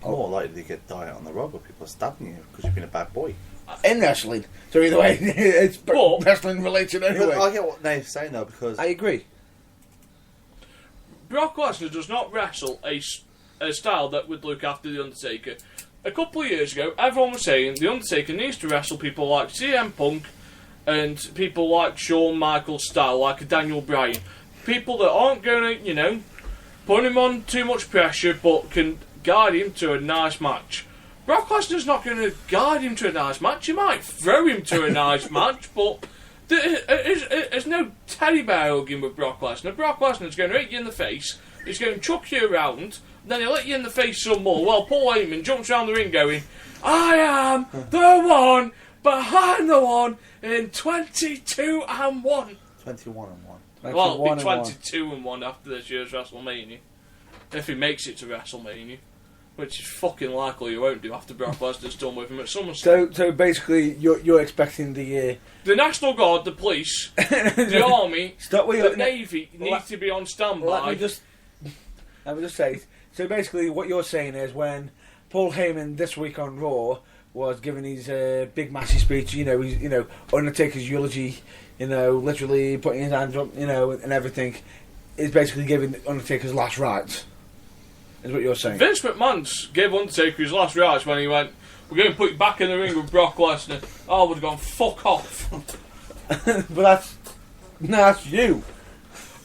More likely to get diet on the road where people are stabbing you because you've been a bad boy. in wrestling. So either way, it's But- wrestling related anyway. I get what Nave's saying though, because I agree. Brock Lesnar does not wrestle a style that would look after The Undertaker. A couple of years ago, everyone was saying The Undertaker needs to wrestle people like CM Punk and people like Shawn Michaels style, like a Daniel Bryan. People that aren't going to, put him on too much pressure, but can guide him to a nice match. Brock Lesnar's not going to guide him to a nice match. He might throw him to a nice match, but there's no teddy bear hugging with Brock Lesnar. Brock Lesnar's going to hit you in the face. He's going to chuck you around. Then he'll hit you in the face some more. Well, Paul Heyman jumps around the ring going, I am the one behind the one in 22 and 1. 21 and 1. Well, it'll be 22 and 1 after this year's WrestleMania. If he makes it to WrestleMania. which is fucking likely he won't do after Brock Lesnar's done with him at SummerSlam. So basically, you're expecting the National Guard, the police, the army, the Navy need to be on standby. Let me just say. So basically, what you're saying is when Paul Heyman this week on Raw was giving his big massive speech, he's Undertaker's eulogy, literally putting his hands up, and everything, is basically giving Undertaker's last rites. Is what you're saying. Vince McMahon gave Undertaker his last rites when he went, "We're going to put you back in the ring with Brock Lesnar." I would have gone, "Fuck off." But that's you.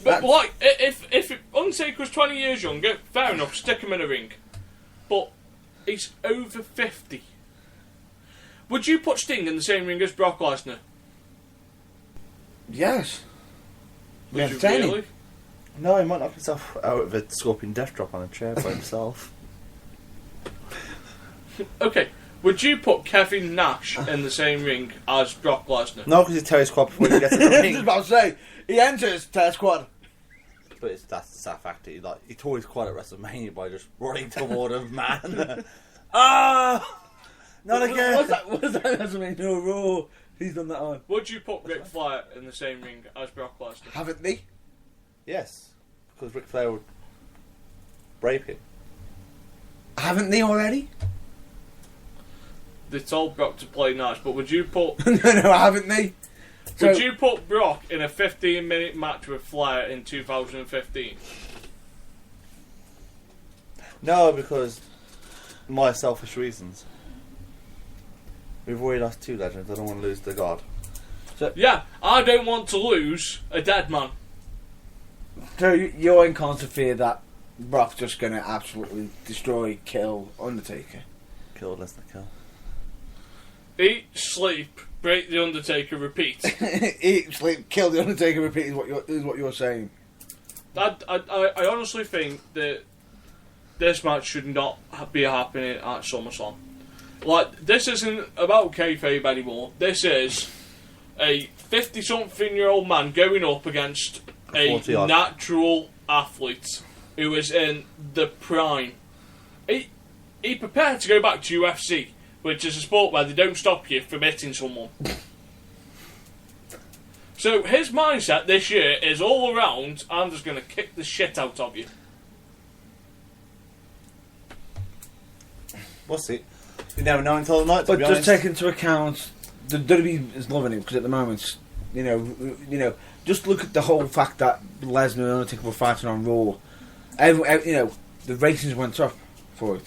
But like, if Undertaker was 20 years younger, fair enough, stick him in a ring. But he's over 50. Would you put Sting in the same ring as Brock Lesnar? Yes. Would you really? No, he might knock himself out of a Scorpion Death Drop on a chair by himself. Okay, would you put Kevin Nash in the same ring as Brock Lesnar? No, because he's Terry Squad before he gets in the I ring. was about to say, he enters Terror Squad. But that's the sad fact. He tore his quad at WrestleMania by just running toward a man. Not again. What's that? WrestleMania Raw. He's done that on. Would you put Ric Flair in the same ring as Brock Lesnar? Haven't they? Yes, because Ric Flair would rape him. Haven't they already? They told Brock to play nice, but would you put... no, haven't they? Would you put Brock in a 15-minute match with Flair in 2015? No, because my selfish reasons. We've already lost 2 legends. I don't want to lose the God. Yeah, I don't want to lose a dead man. So you're in constant fear that Brock's just going to absolutely destroy, kill Undertaker? Kill Lesnar, kill. Eat, sleep, break the Undertaker, repeat. Eat, sleep, kill the Undertaker, repeat is what you're saying. I honestly think that this match should not be happening at SummerSlam. Like, this isn't about kayfabe anymore. This is a 50-something-year-old man going up against a natural athlete who is in the prime. He prepared to go back to UFC, which is a sport where they don't stop you from hitting someone. So his mindset this year is all around, I'm just going to kick the shit out of you. We'll see. You never know until the night. But just take into account, the WWE is loving him because at the moment, just look at the whole fact that Lesnar and Undertaker were fighting on Raw. The ratings went up for it.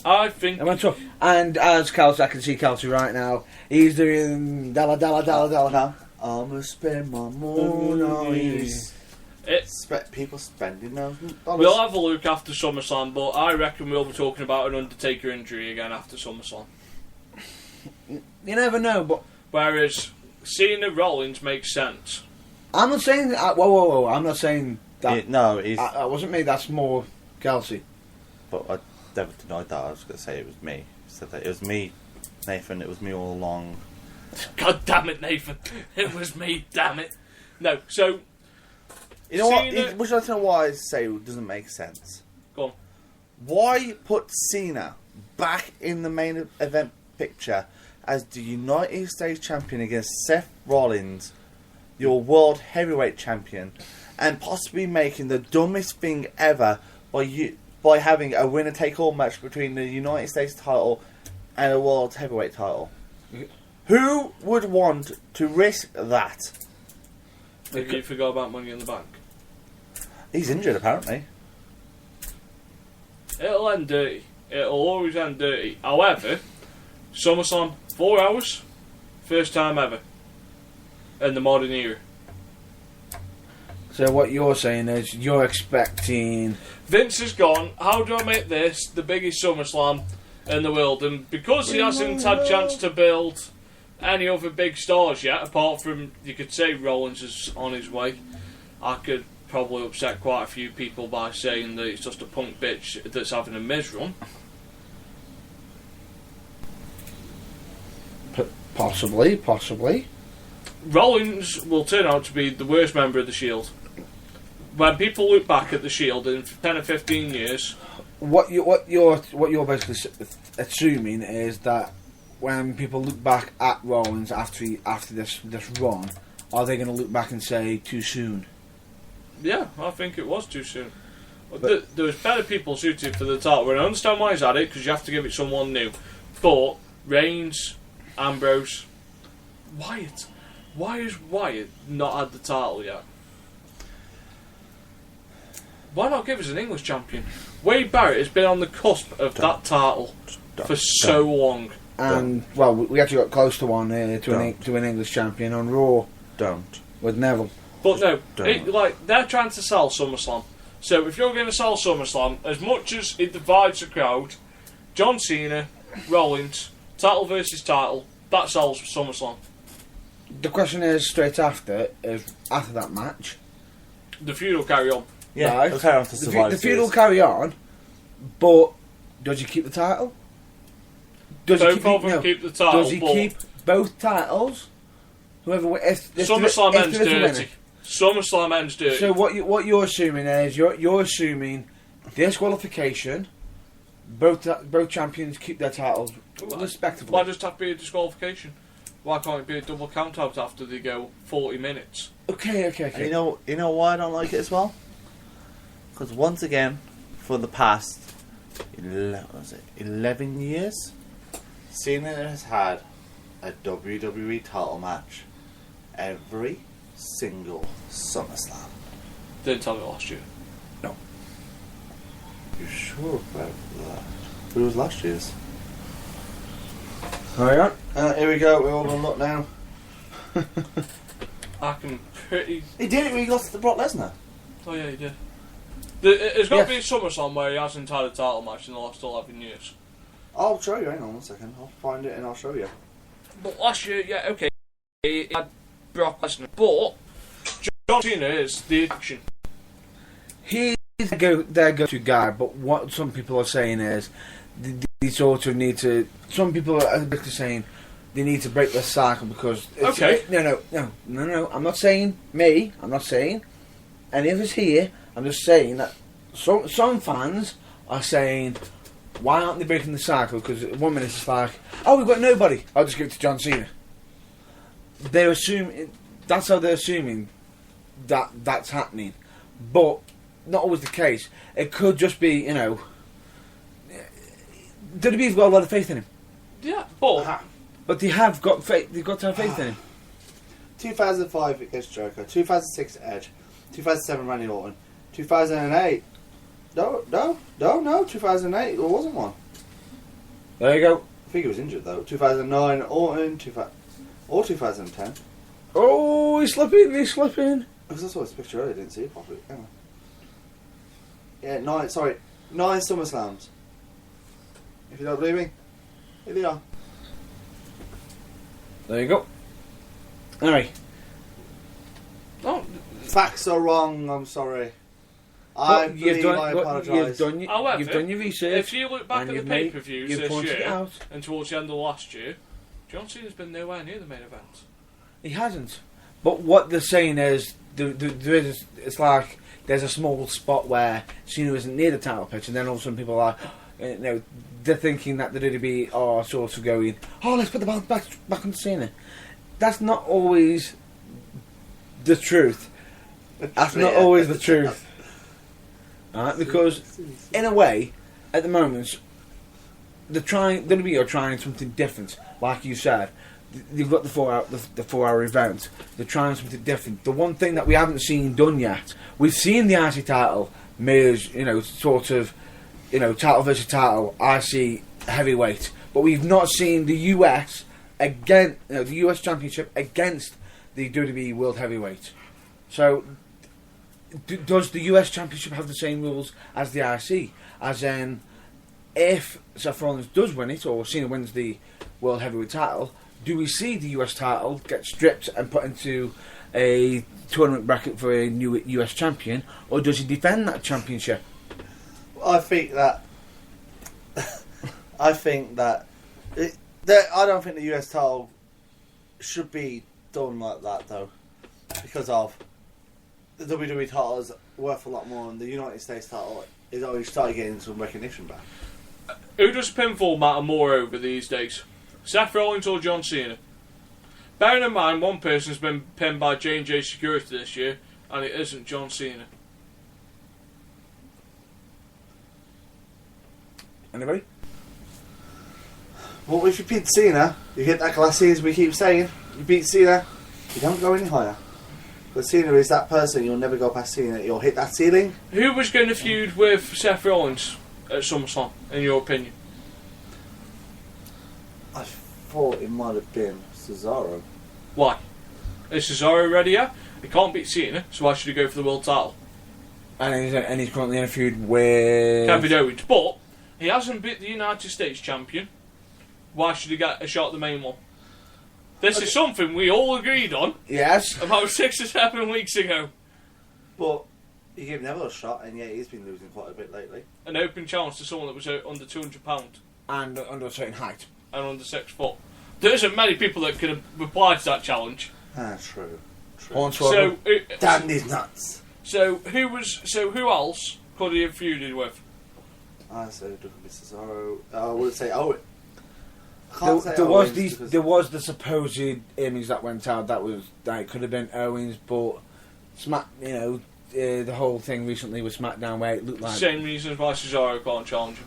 I think it went up, and as Kelsey, I can see Kelsey right now. He's doing dalla dalla dalla dalla. I'ma spend my money. People spending those dollars. We'll have a look after SummerSlam, but I reckon we'll be talking about an Undertaker injury again after SummerSlam. You never know, but whereas Cena Rollins makes sense. I'm not saying that. Whoa! I'm not saying that. It wasn't me. That's more Kelsey. But I never denied that. I was going to say it was me. Said that it was me, Nathan. It was me all along. God damn it, Nathan! It was me. Damn it! No, so. You know what? Would you like to know why I say it doesn't make sense? Go on. Why put Cena back in the main event picture as the United States champion against Seth Rollins, your world heavyweight champion, and possibly making the dumbest thing ever by having a winner-take-all match between the United States title and a world heavyweight title? Who would want to risk that? Maybe you forgot about Money in the Bank. He's injured, apparently. It'll end dirty. It'll always end dirty. However, SummerSlam, 4 hours, first time ever in the modern era. So what you're saying is you're expecting... Vince is gone. How do I make this the biggest SummerSlam in the world? And because he hasn't had a chance to build any other big stars yet, apart from, you could say Rollins is on his way, I could probably upset quite a few people by saying that it's just a punk bitch that's having a Miz run. Possibly. Rollins will turn out to be the worst member of the Shield. When people look back at the Shield in 10 or 15 years, what you're basically assuming is that when people look back at Rollins after this run, are they going to look back and say too soon? Yeah, I think it was too soon. There was better people suited for the title. And I understand why he's had it, because you have to give it someone new. But Reigns, Ambrose, Wyatt. Why has Wyatt not had the title yet? Why not give us an English champion? Wade Barrett has been on the cusp of that title for so long. And, well, we actually got close to one to an English champion on Raw. Don't. With Neville. But no, they're trying to sell SummerSlam. So if you're going to sell SummerSlam, as much as it divides the crowd, John Cena, Rollins, title versus title, that sells SummerSlam. The question is, straight after that match, the feud will carry on. Yeah, right? it'll carry on to Survivor the feud will Series. carry on, but does he keep the title? Does Both of them keep the title. Does he keep both titles? Whoever SummerSlam ends dirty. SummerSlam ends dirty. So what you're assuming is you're assuming disqualification. Both champions keep their titles respectively. Why does it have to be a disqualification? Why can't it be a double count out after they go 40 minutes? Okay. And you know why I don't like it as well? Because once again, for the past 11 years, Cena has had a WWE title match every single SummerSlam. Didn't tell me last year. No. You sure about that? Who was last year's? Hurry on. Here we go. We're all gonna look now. I can pretty... He did it when he lost to Brock Lesnar. Oh yeah, he did. It's got to be SummerSlam where he hasn't had a title match in the last 11 years. I'll show you. Hang on 1 second. I'll find it and I'll show you. But last year, yeah, okay, he had Brock Lesnar, but John Cena is the addiction. He's their go-to guy, but what some people are saying is they sort of need to. Some people are basically saying they need to break the cycle because. No. I'm not saying me. I'm not saying any of us here. I'm just saying that some fans are saying, why aren't they breaking the cycle? Because 1 minute it's like, oh, we've got nobody. I'll just give it to John Cena. They're assuming that's how they're assuming that's happening, but not always the case. It could just be, WWE's got a lot of faith in him. Yeah, but they have got faith. They've got to have faith in him. 2005 against Jericho. 2006 Edge. 2007 Randy Orton. 2008. No. 2008 there wasn't one. There you go. I think he was injured though. 2009 Orton. Or 2010. Oh, he's slipping. Because I saw this picture earlier, I didn't see it properly. Hang on. Yeah, 9 SummerSlams. If you don't believe me, here they are. There you go. Anyway. Oh, facts are wrong, I'm sorry. I apologise. However, you've done your research. If you look back at the pay-per-views this year, out. and towards the end of last year, John Cena's been nowhere near the main event. He hasn't. But what they're saying is, it's like there's a small spot where Cena isn't near the title pitch, and then all of a sudden people are, they're thinking that the WWE are sort of going, oh, let's put the belt back on Cena. That's not always the truth. That's not always the truth. Alright, because in a way, at the moment, WWE are trying something different. Like you said, they've got the 4-hour event. They're trying something different. The one thing that we haven't seen done yet, we've seen the IC title merge, sort of, title versus title, IC heavyweight, but we've not seen the US again, the US Championship against the WWE World Heavyweight. So, does the US Championship have the same rules as the IC? As in, if Seth Rollins does win it, or Cena wins the World Heavyweight title, do we see the US title get stripped and put into a tournament bracket for a new US champion, or does he defend that championship? I think that I don't think the US title should be done like that though, because of the WWE title is worth a lot more, and the United States title He's already started getting some recognition back. Who does pinfall matter more over these days? Seth Rollins or John Cena? Bearing in mind, one person's been pinned by J&J Security this year, and it isn't John Cena. Anybody? Well, if you beat Cena, you get that glacis we keep saying. You beat Cena, you don't go any higher. But Cena is that person, you'll never go past Cena. You'll hit that ceiling. Who was going to feud with Seth Rollins at SummerSlam, in your opinion? I thought it might have been Cesaro. Why? Is Cesaro ready yet? He can't beat Cena, so why should he go for the world title? And he's currently in a feud with Kevin Owens, but he hasn't beat the United States champion. Why should he get a shot at the main one? This is something we all agreed on Yes. about 6 or 7 weeks ago. But he gave Neville a shot, and yeah, he's been losing quite a bit lately. An open challenge to someone that was under £200 And under a certain height. and under 6 foot. There isn't many people that could reply to that challenge. Ah, true. Hornswoggle. Damn these nuts. So who else could he have feuded with? I said it could be Cesaro. I would say Owen. I can't say There Owens because was the supposed image that went out that it could have been Owens, but the whole thing recently with SmackDown where it looked like Same reasons why Cesaro can't challenge him.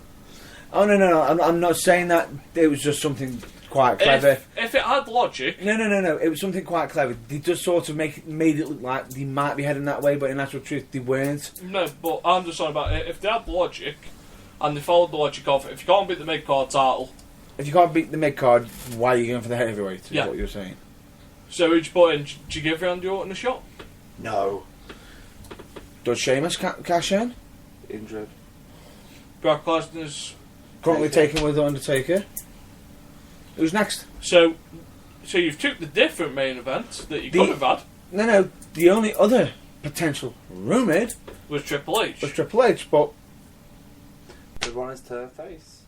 Oh no! I'm not saying that. It was just something quite clever. If it had logic, No. It was something quite clever. They just sort of made it look like they might be heading that way, but in actual truth, they weren't. no. But I'm just talking about it. If they had logic and they followed the logic of it, if you can't beat the mid-card title, If you can't beat the mid card, why are you going for the heavyweight? Is Yeah. what you're saying. so who'd you put in? Do you give Randy Orton a shot? no Does Sheamus cash in? injured. Brock Lesnar's. Currently taken with the Undertaker. Who's next? So you've took the different main event that you could have had No. The only other potential rumoured was Triple H. was Triple H, but Everyone is to face.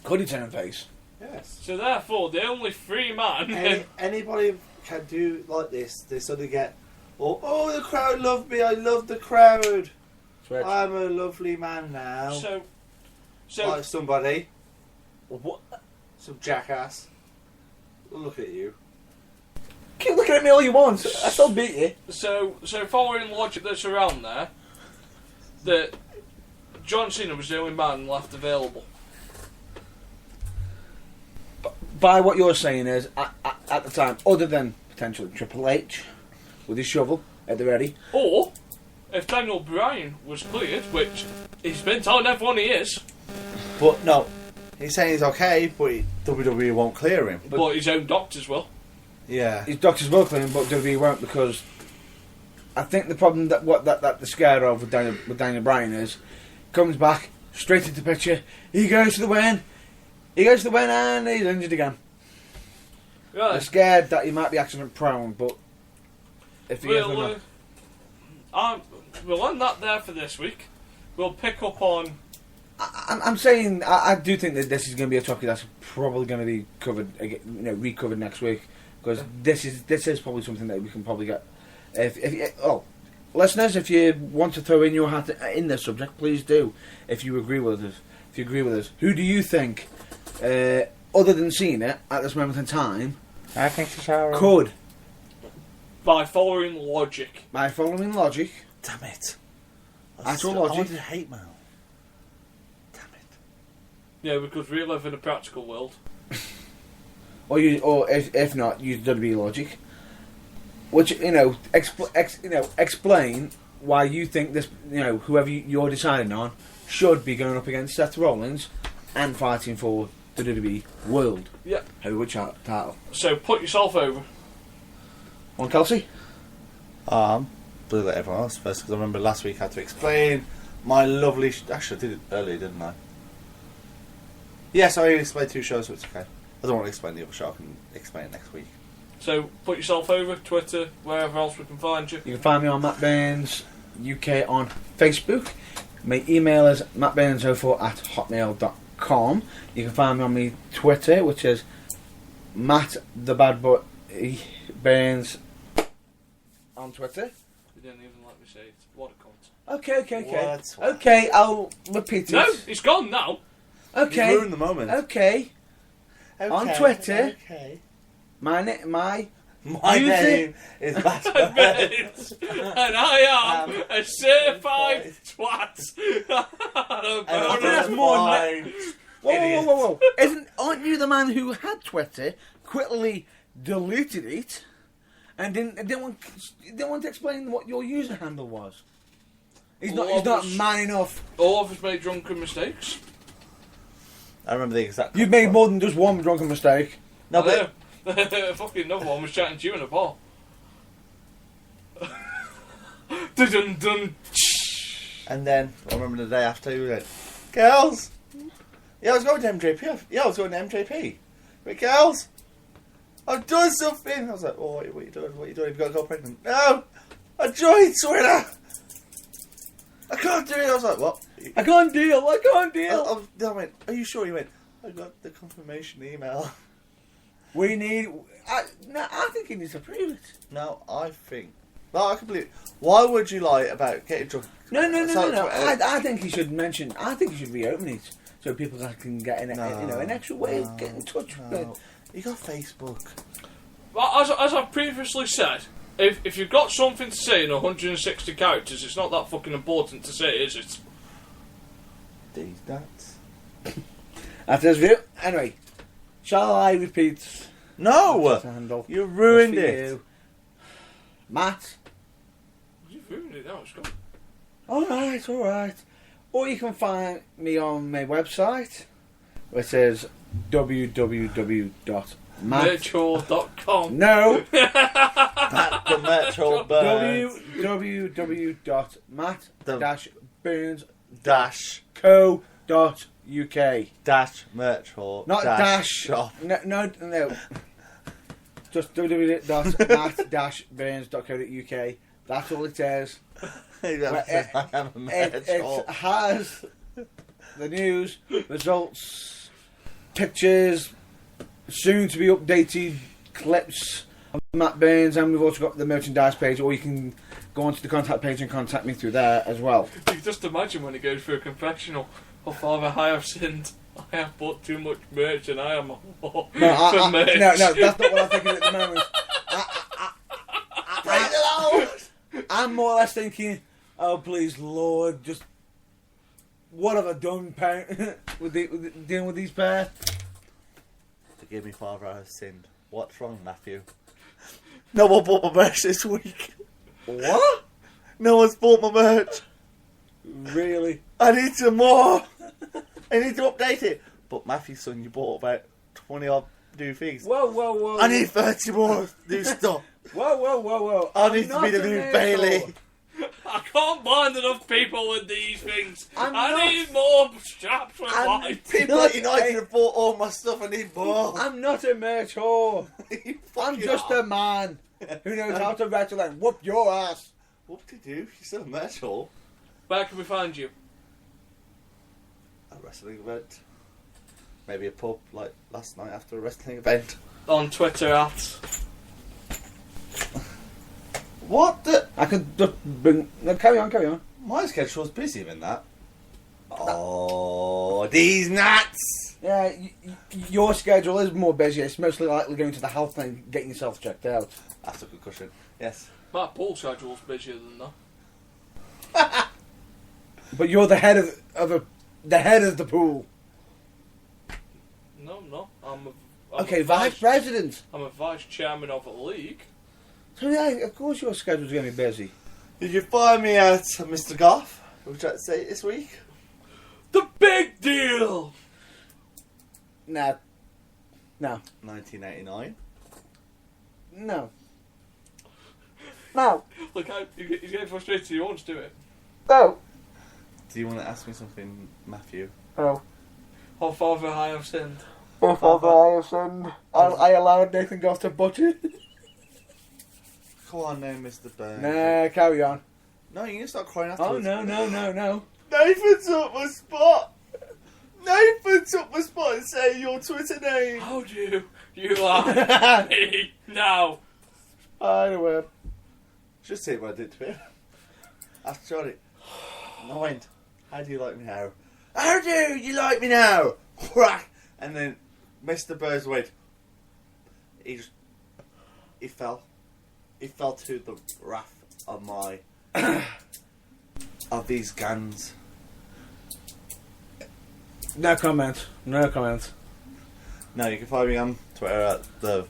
could he turn face? Yes. So therefore, the only 3-man. Anybody can do like this. They suddenly get, oh, the crowd love me. I love the crowd. Switch. I'm a lovely man now. so Like somebody, What? some jackass. Look at you. Keep looking at me all you want. I still beat you. So following the logic that's around there, that John Cena was the only man left available. By what you're saying is, at the time, other than potentially Triple H with his shovel at the ready, Or, if Daniel Bryan was cleared, which he's been telling everyone he is, But no, he's saying he's okay, but WWE won't clear him. but his own doctors will. Yeah. his doctors will clean him, but WWE won't, because I think the problem that they're scared of with Daniel Bryan is, comes back straight into the picture. He goes to the win. And he's injured again. Right. They're scared that he might be accident prone, but if he is, We'll end that there for this week. We'll pick up on. I'm saying I do think that this is going to be a topic that's probably going to be covered, recovered next week, because this is probably something that we can probably get. Listeners, if you want to throw in your hat in this subject, please do. If you agree with us, who do you think, other than Cena at this moment in time, I think Cesaro could, By following logic. by following logic, Damn it. Actual I logic. wanted hate mail. Damn it. Yeah, because we live in a practical world. or if not, use WWE logic, which explain why you think this, whoever you're deciding on should be going up against Seth Rollins and fighting for the WWE World Heavyweight title. So put yourself over. On Kelsey? Blew let everyone else first, because I remember last week I had to explain my lovely. Actually, I did it earlier, didn't I? Yes, I only explained 2 shows, so it's okay. I don't want to explain the other show. I can explain it next week. So put yourself over, Twitter, wherever else we can find you. You can find me on Matt Burns UK on Facebook. My email is mattburns04@hotmail.com. You can find me on my Twitter, which is Matt the Bad Boy Burns on Twitter. You didn't even let me say it. What a cunt. Okay. What? Okay, I'll repeat it. No, it's gone now. Okay. You ruined the moment. Okay. On Twitter. Okay. My My Use name is Matt Burns. And I am a certified twat. And that's I'm more fine. Whoa. Aren't you the man who had Twitter, quickly deleted it, and didn't want to explain what your user handle was? He's not man enough. All of us made drunken mistakes. I remember the exact. You've made more than just one drunken mistake. No, I but know. Fucking another one was chatting to you in a bar. Dun dun. and then I remember the day after you were like, girls. Yeah, I was going to MJP. Yeah, I was going to MJP. Wait, girls. I've done something. I was like, oh, what are you doing? What are you doing? You've got to go pregnant. No, I joined Twitter. I can't do it. I was like, what? I can't deal. I went, are you sure? You went, I got the confirmation email. We need. I think he needs to prove it. No, I think. No, I completely. Why would you lie about getting drunk? No. So, I think he should mention. I think he should reopen it so people can get an extra way of getting in touch with it. You got Facebook. Well, as I've previously said, if you've got something to say in 160 characters, it's not that fucking important to say, is it? These nuts. After this video, anyway, shall I repeat? No, Handle? you ruined Just for it. you. Matt. You've ruined it now, it's gone. All right. Or you can find me on my website, which is www.matt. Merchhall.com. No. At the Metro Burns www.matt-burns.co.uk. dash merch hall Not dash. shop. No. Just www.matt-burns.co.uk. That's all it is. I am a merch hall. It has the news, results, pictures, soon to be updated clips of Matt Burns, and we've also got the merchandise page, or you can go onto the contact page and contact me through there as well. You can just imagine when he goes for a confessional. Oh, Father, I have sinned. I have bought too much merch and I am a whore for merch. No, that's not what I'm thinking at the moment. I'm more or less thinking, oh please Lord, just what have I done with dealing with these pair? Forgive me, Father, I have sinned. What's wrong, Matthew? No one bought my merch this week. What? No one's bought my merch. Really? I need some more. I need to update it. But Matthew, son, you bought about 20 odd new things. Whoa. I need 30 more new stuff. Whoa. I need to be the new Bailey. I can't bind enough people with these things. I not- need more straps with I'm- lights. People at United have bought all my stuff. I need more. I'm not a merch whore. You I'm fucking just are. a man who knows how to wrestle and whoop your ass. What to do? You're still a merch hall. Where can we find you? A wrestling event. Maybe a pub like last night after a wrestling event. On Twitter at... What the? I could just bring. No, carry on. My schedule's busier than that. Oh, these nuts! Yeah, your schedule is more busy. It's mostly likely going to the health and getting yourself checked out. That's a good question. Yes. My pool schedule's busier than that. But you're the head of the pool. No. I'm Okay, a vice president. I'm a vice chairman of a league. So yeah, of course your schedule's going to be busy. Did you find me out, Mr. Goff? Would you like to say it this week? The big deal! No. 1989. No. Look, he's getting frustrated. He wants to do it. No. Do you want to ask me something, Matthew? Oh. Oh, Father, I have sinned. Oh, Father, I have sinned. I allowed Nathan Goff to butcher. Come on now, Mr. Burns. Nah, carry on. No, you're going to start crying Oh, afterwards. no. Nathan took my spot! Nathan took my spot and say your Twitter name! How do you lie me now? I will. Just see what I did to him. After Johnny. And I went, how do you like me now? How do you like me now? Whack! And then Mr. Burns went, he fell. He fell to the wrath of my, of these guns. No comment. No comment. No, you can find me on Twitter at the...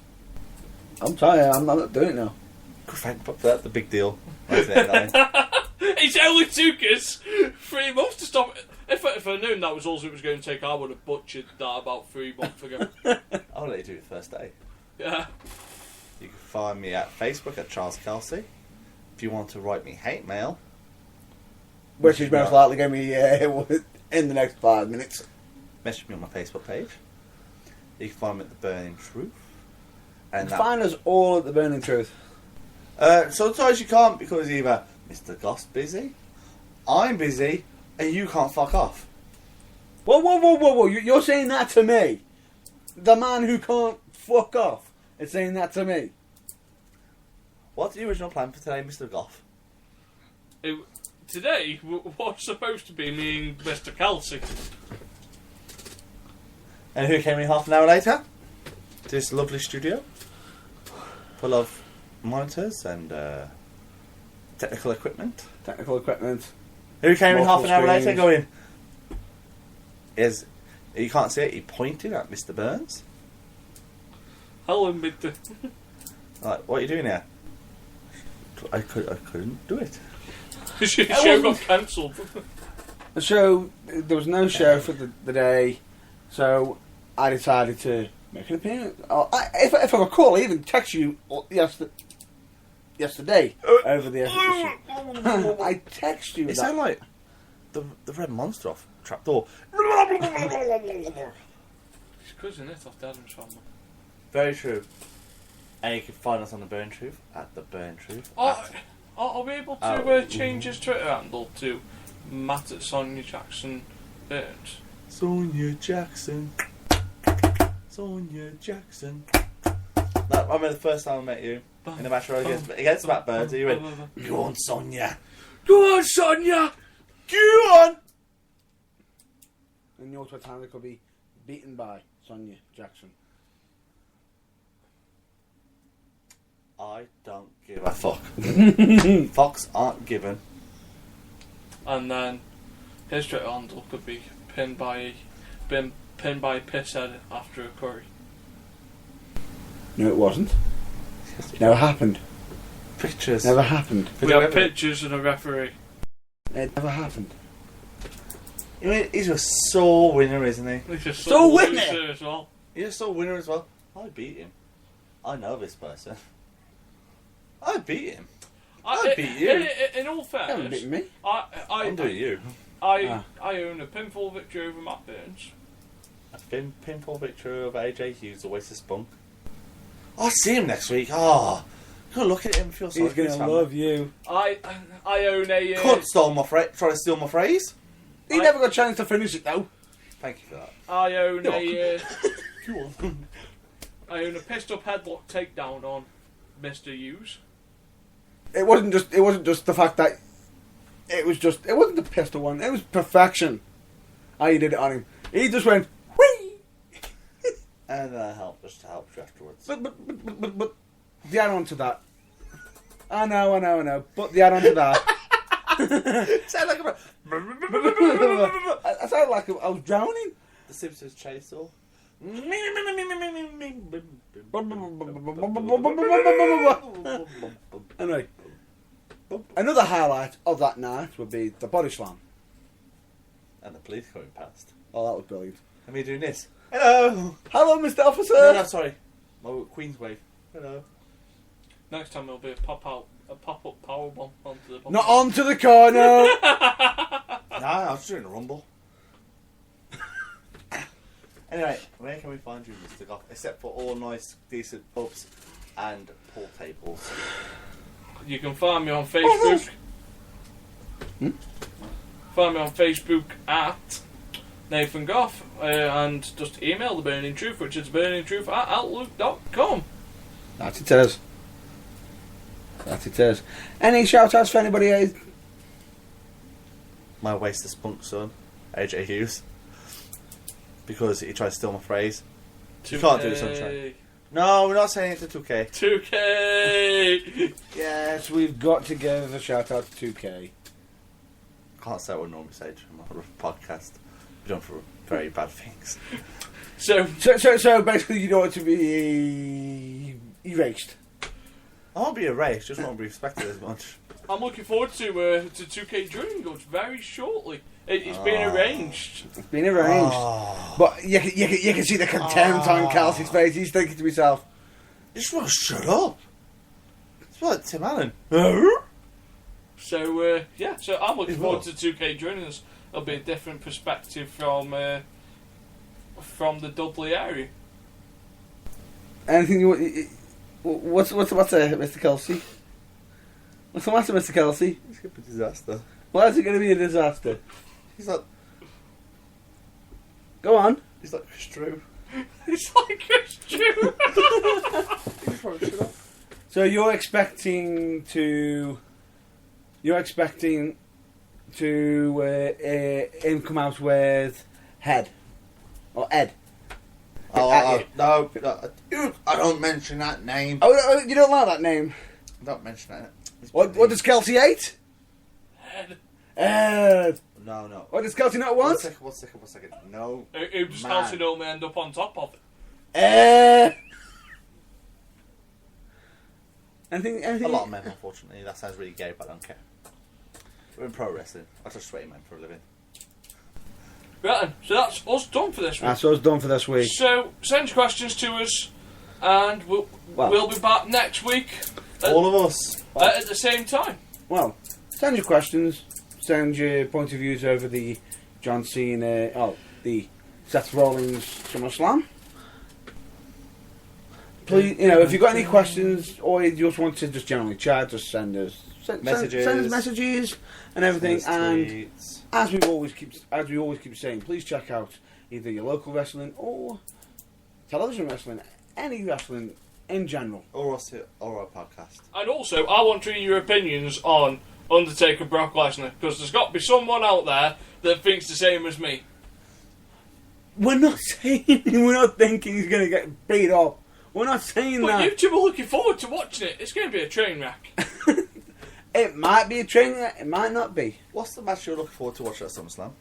I'm tired. I'm not doing it now. Good friend, put that, the big deal. 1989. It only took us 3 months to stop it. If I'd known that was all it was going to take, I would have butchered that about 3 months ago. I'll let you do it first day. Yeah. You can find me at Facebook at Charles Kelsey. If you want to write me hate mail, Which is most likely going to be in the next 5 minutes. message me on my Facebook page. You can find me at The Burning Truth. And Find us all at The Burning Truth. sometimes you can't because either Mr. Goss busy, I'm busy, and you can't fuck off. Whoa. You're saying that to me? The man who can't fuck off is saying that to me? What's the original plan for today, Mr. Goff? Today was supposed to be me and Mr. Kelsey. And who came in half an hour later? To this lovely studio. Full of monitors and technical equipment. Technical equipment. Who came in half an hour later screens. going... You can't see it, he pointed at Mr. Burns. I'll admit that. Like, what are you doing here? I couldn't do it. The show got cancelled. The show, there was no show for the day, so I decided to make an appearance. If I recall, I even texted you yesterday over the episode. I texted you It that. sounded like the red monster off Trapdoor. It's cousin it off the Adams Family. Very true. And you can find us on The Burn Truth at The Burn Truth. Are we able to change his Twitter handle to Matt at Sonia Jackson Burns? Sonia Jackson. Sonia Jackson. No, I remember the first time I met you in the match against Matt Burns. You went, go on, Sonia. Go on, Sonia! Go on! And your Twitter handle could be beaten by Sonia Jackson. I don't give a fuck. Fucks aren't given. And then his Twitter handle could be pinned by Pisshead after a curry. No, it wasn't. Never happened. Pictures. Never happened. We have pictures and a referee. It never happened. I mean, he's a sore winner, isn't he? He's just So loser winner! as well. He's a sore winner as well. I beat him. I know this person. I beat him. I beat you. In all You haven't fairness, beaten me. I'm doing you. I own a pinfall victory over Matt Burns. A pinfall victory over AJ Hughes, a waste of spunk. I'll see him next week. Oh, go look at him. Feel sorry He's for his going to family. love you. I own a. Cunt stole my try to steal my phrase. He never got a chance to finish it though. Thank you for that. I own a. Go on. I own a pissed up headlock takedown on Mr. Hughes. It wasn't just the fact that it wasn't the pistol one. It was perfection. How you did it on him. He just went whee. And I helped you afterwards. But the add-on to that. I know. But the add-on to that. Sound like I sounded like I was drowning. the Simpsons chainsaw. Anyway, another highlight of that night would be the body slam. And the police coming past. Oh, that was brilliant. And me doing this. Hello. Hello, Mr. Officer. No, sorry. My Queen's wave. Hello. Next time there'll be a pop-up powerbomb onto the. Not onto the corner. No, I was doing a rumble. Anyway, where can we find you, Mr. Goff? Except for all nice, decent pubs and pool tables. You can find me on Facebook. Find me on Facebook at Nathan Goff, and just email The Burning Truth, which is burningtruth@outlook.com. That it is. That it is. Any shout outs for anybody? my wasted spunk son, AJ Hughes, because he tried to steal my phrase. You can't do Sunshine. No, we're not saying it to 2K. 2K! Yes, we've got to give a shout out to 2K. Can't say what I normally say during my podcast. We're done for very bad things. So Basically, you don't want to be erased. I won't be erased, just won't be respected as much. I'm looking forward to 2K Dream Guns very shortly. It's been arranged. It's been arranged. Oh. But you can see the contempt on Kelsey's face. He's thinking to himself, You just want to shut up. It's like Tim Allen. So so I'm looking forward to 2K Dream Guns. It'll be a different perspective from the Dudley area. anything you want... What's Mr. Kelsey? What's the matter, Mr. Kelsey? It's going to be a disaster. Why is it going to be a disaster? He's like Chris Drew. It's like Chris Drew. He just won't shut up. So you're expecting to him come out with Head or Ed? No, I don't mention that name. Oh, you don't like that name? Don't mention that. What does Kelsey hate? Ed. No. What does Kelsey not want? One second. No. Who does Kelsey normally end up on top of? Anything? A lot of men, unfortunately. That sounds really gay, but I don't care. We're in pro wrestling. I just sweaty men for a living. Right then, so that's us done for this week. That's us done for this week. So send your questions to us, and we'll be back next week. All of us. At the same time. Well, send your questions. Send your point of views over the John Cena, the Seth Rollins SummerSlam. Please, if you've got any questions or you just want to just generally chat, just send us Messages. send us messages and everything. And Tweets. as we always keep saying, please check out either your local wrestling or television wrestling, any wrestling in general. Or our podcast. And also, I want to hear your opinions on Undertaker Brock Lesnar, because there's got to be someone out there that thinks the same as me. We're not thinking he's going to get beat up. We're not saying But that. you two are looking forward to watching it. It's going to be a train wreck. It might be a train wreck, it might not be. What's the match you're looking forward to watch at SummerSlam?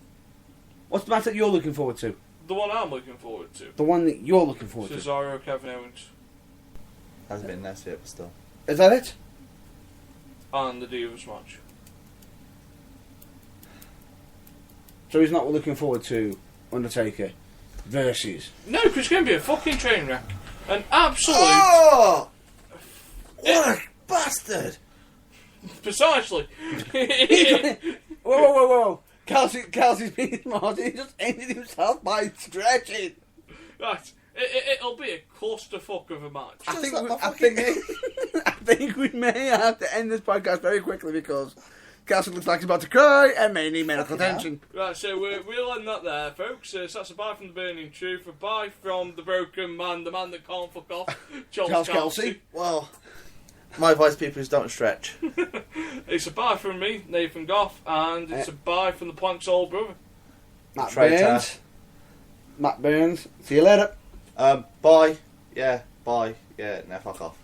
What's the match that you're looking forward to? The one I'm looking forward to. The one that you're looking forward to. Cesaro, Kevin Owens, Hasn't been announced yet, but still. Is that it? and the Divas match. So he's not looking forward to Undertaker versus... No, because it's going to be a fucking train wreck. An absolute... Oh! What a bastard! Precisely. Whoa. Kelsey's being smart. He just ended himself by stretching. Right. It'll be a clusterfuck of a match. I Just think, like my I fucking think we may have to end this podcast very quickly because Kelsey looks like he's about to cry and may need medical attention. Right, so we'll end that there, folks. So that's a bye from the Burning Truth, a bye from the Broken Man, the man that can't fuck off, Charles Kelsey. Well, my advice, people, is don't stretch. It's a bye from me, Nathan Goff, and it's a bye from the Plank's old brother. Matt Burns. See you later. Bye. Yeah, bye. Yeah, now fuck off.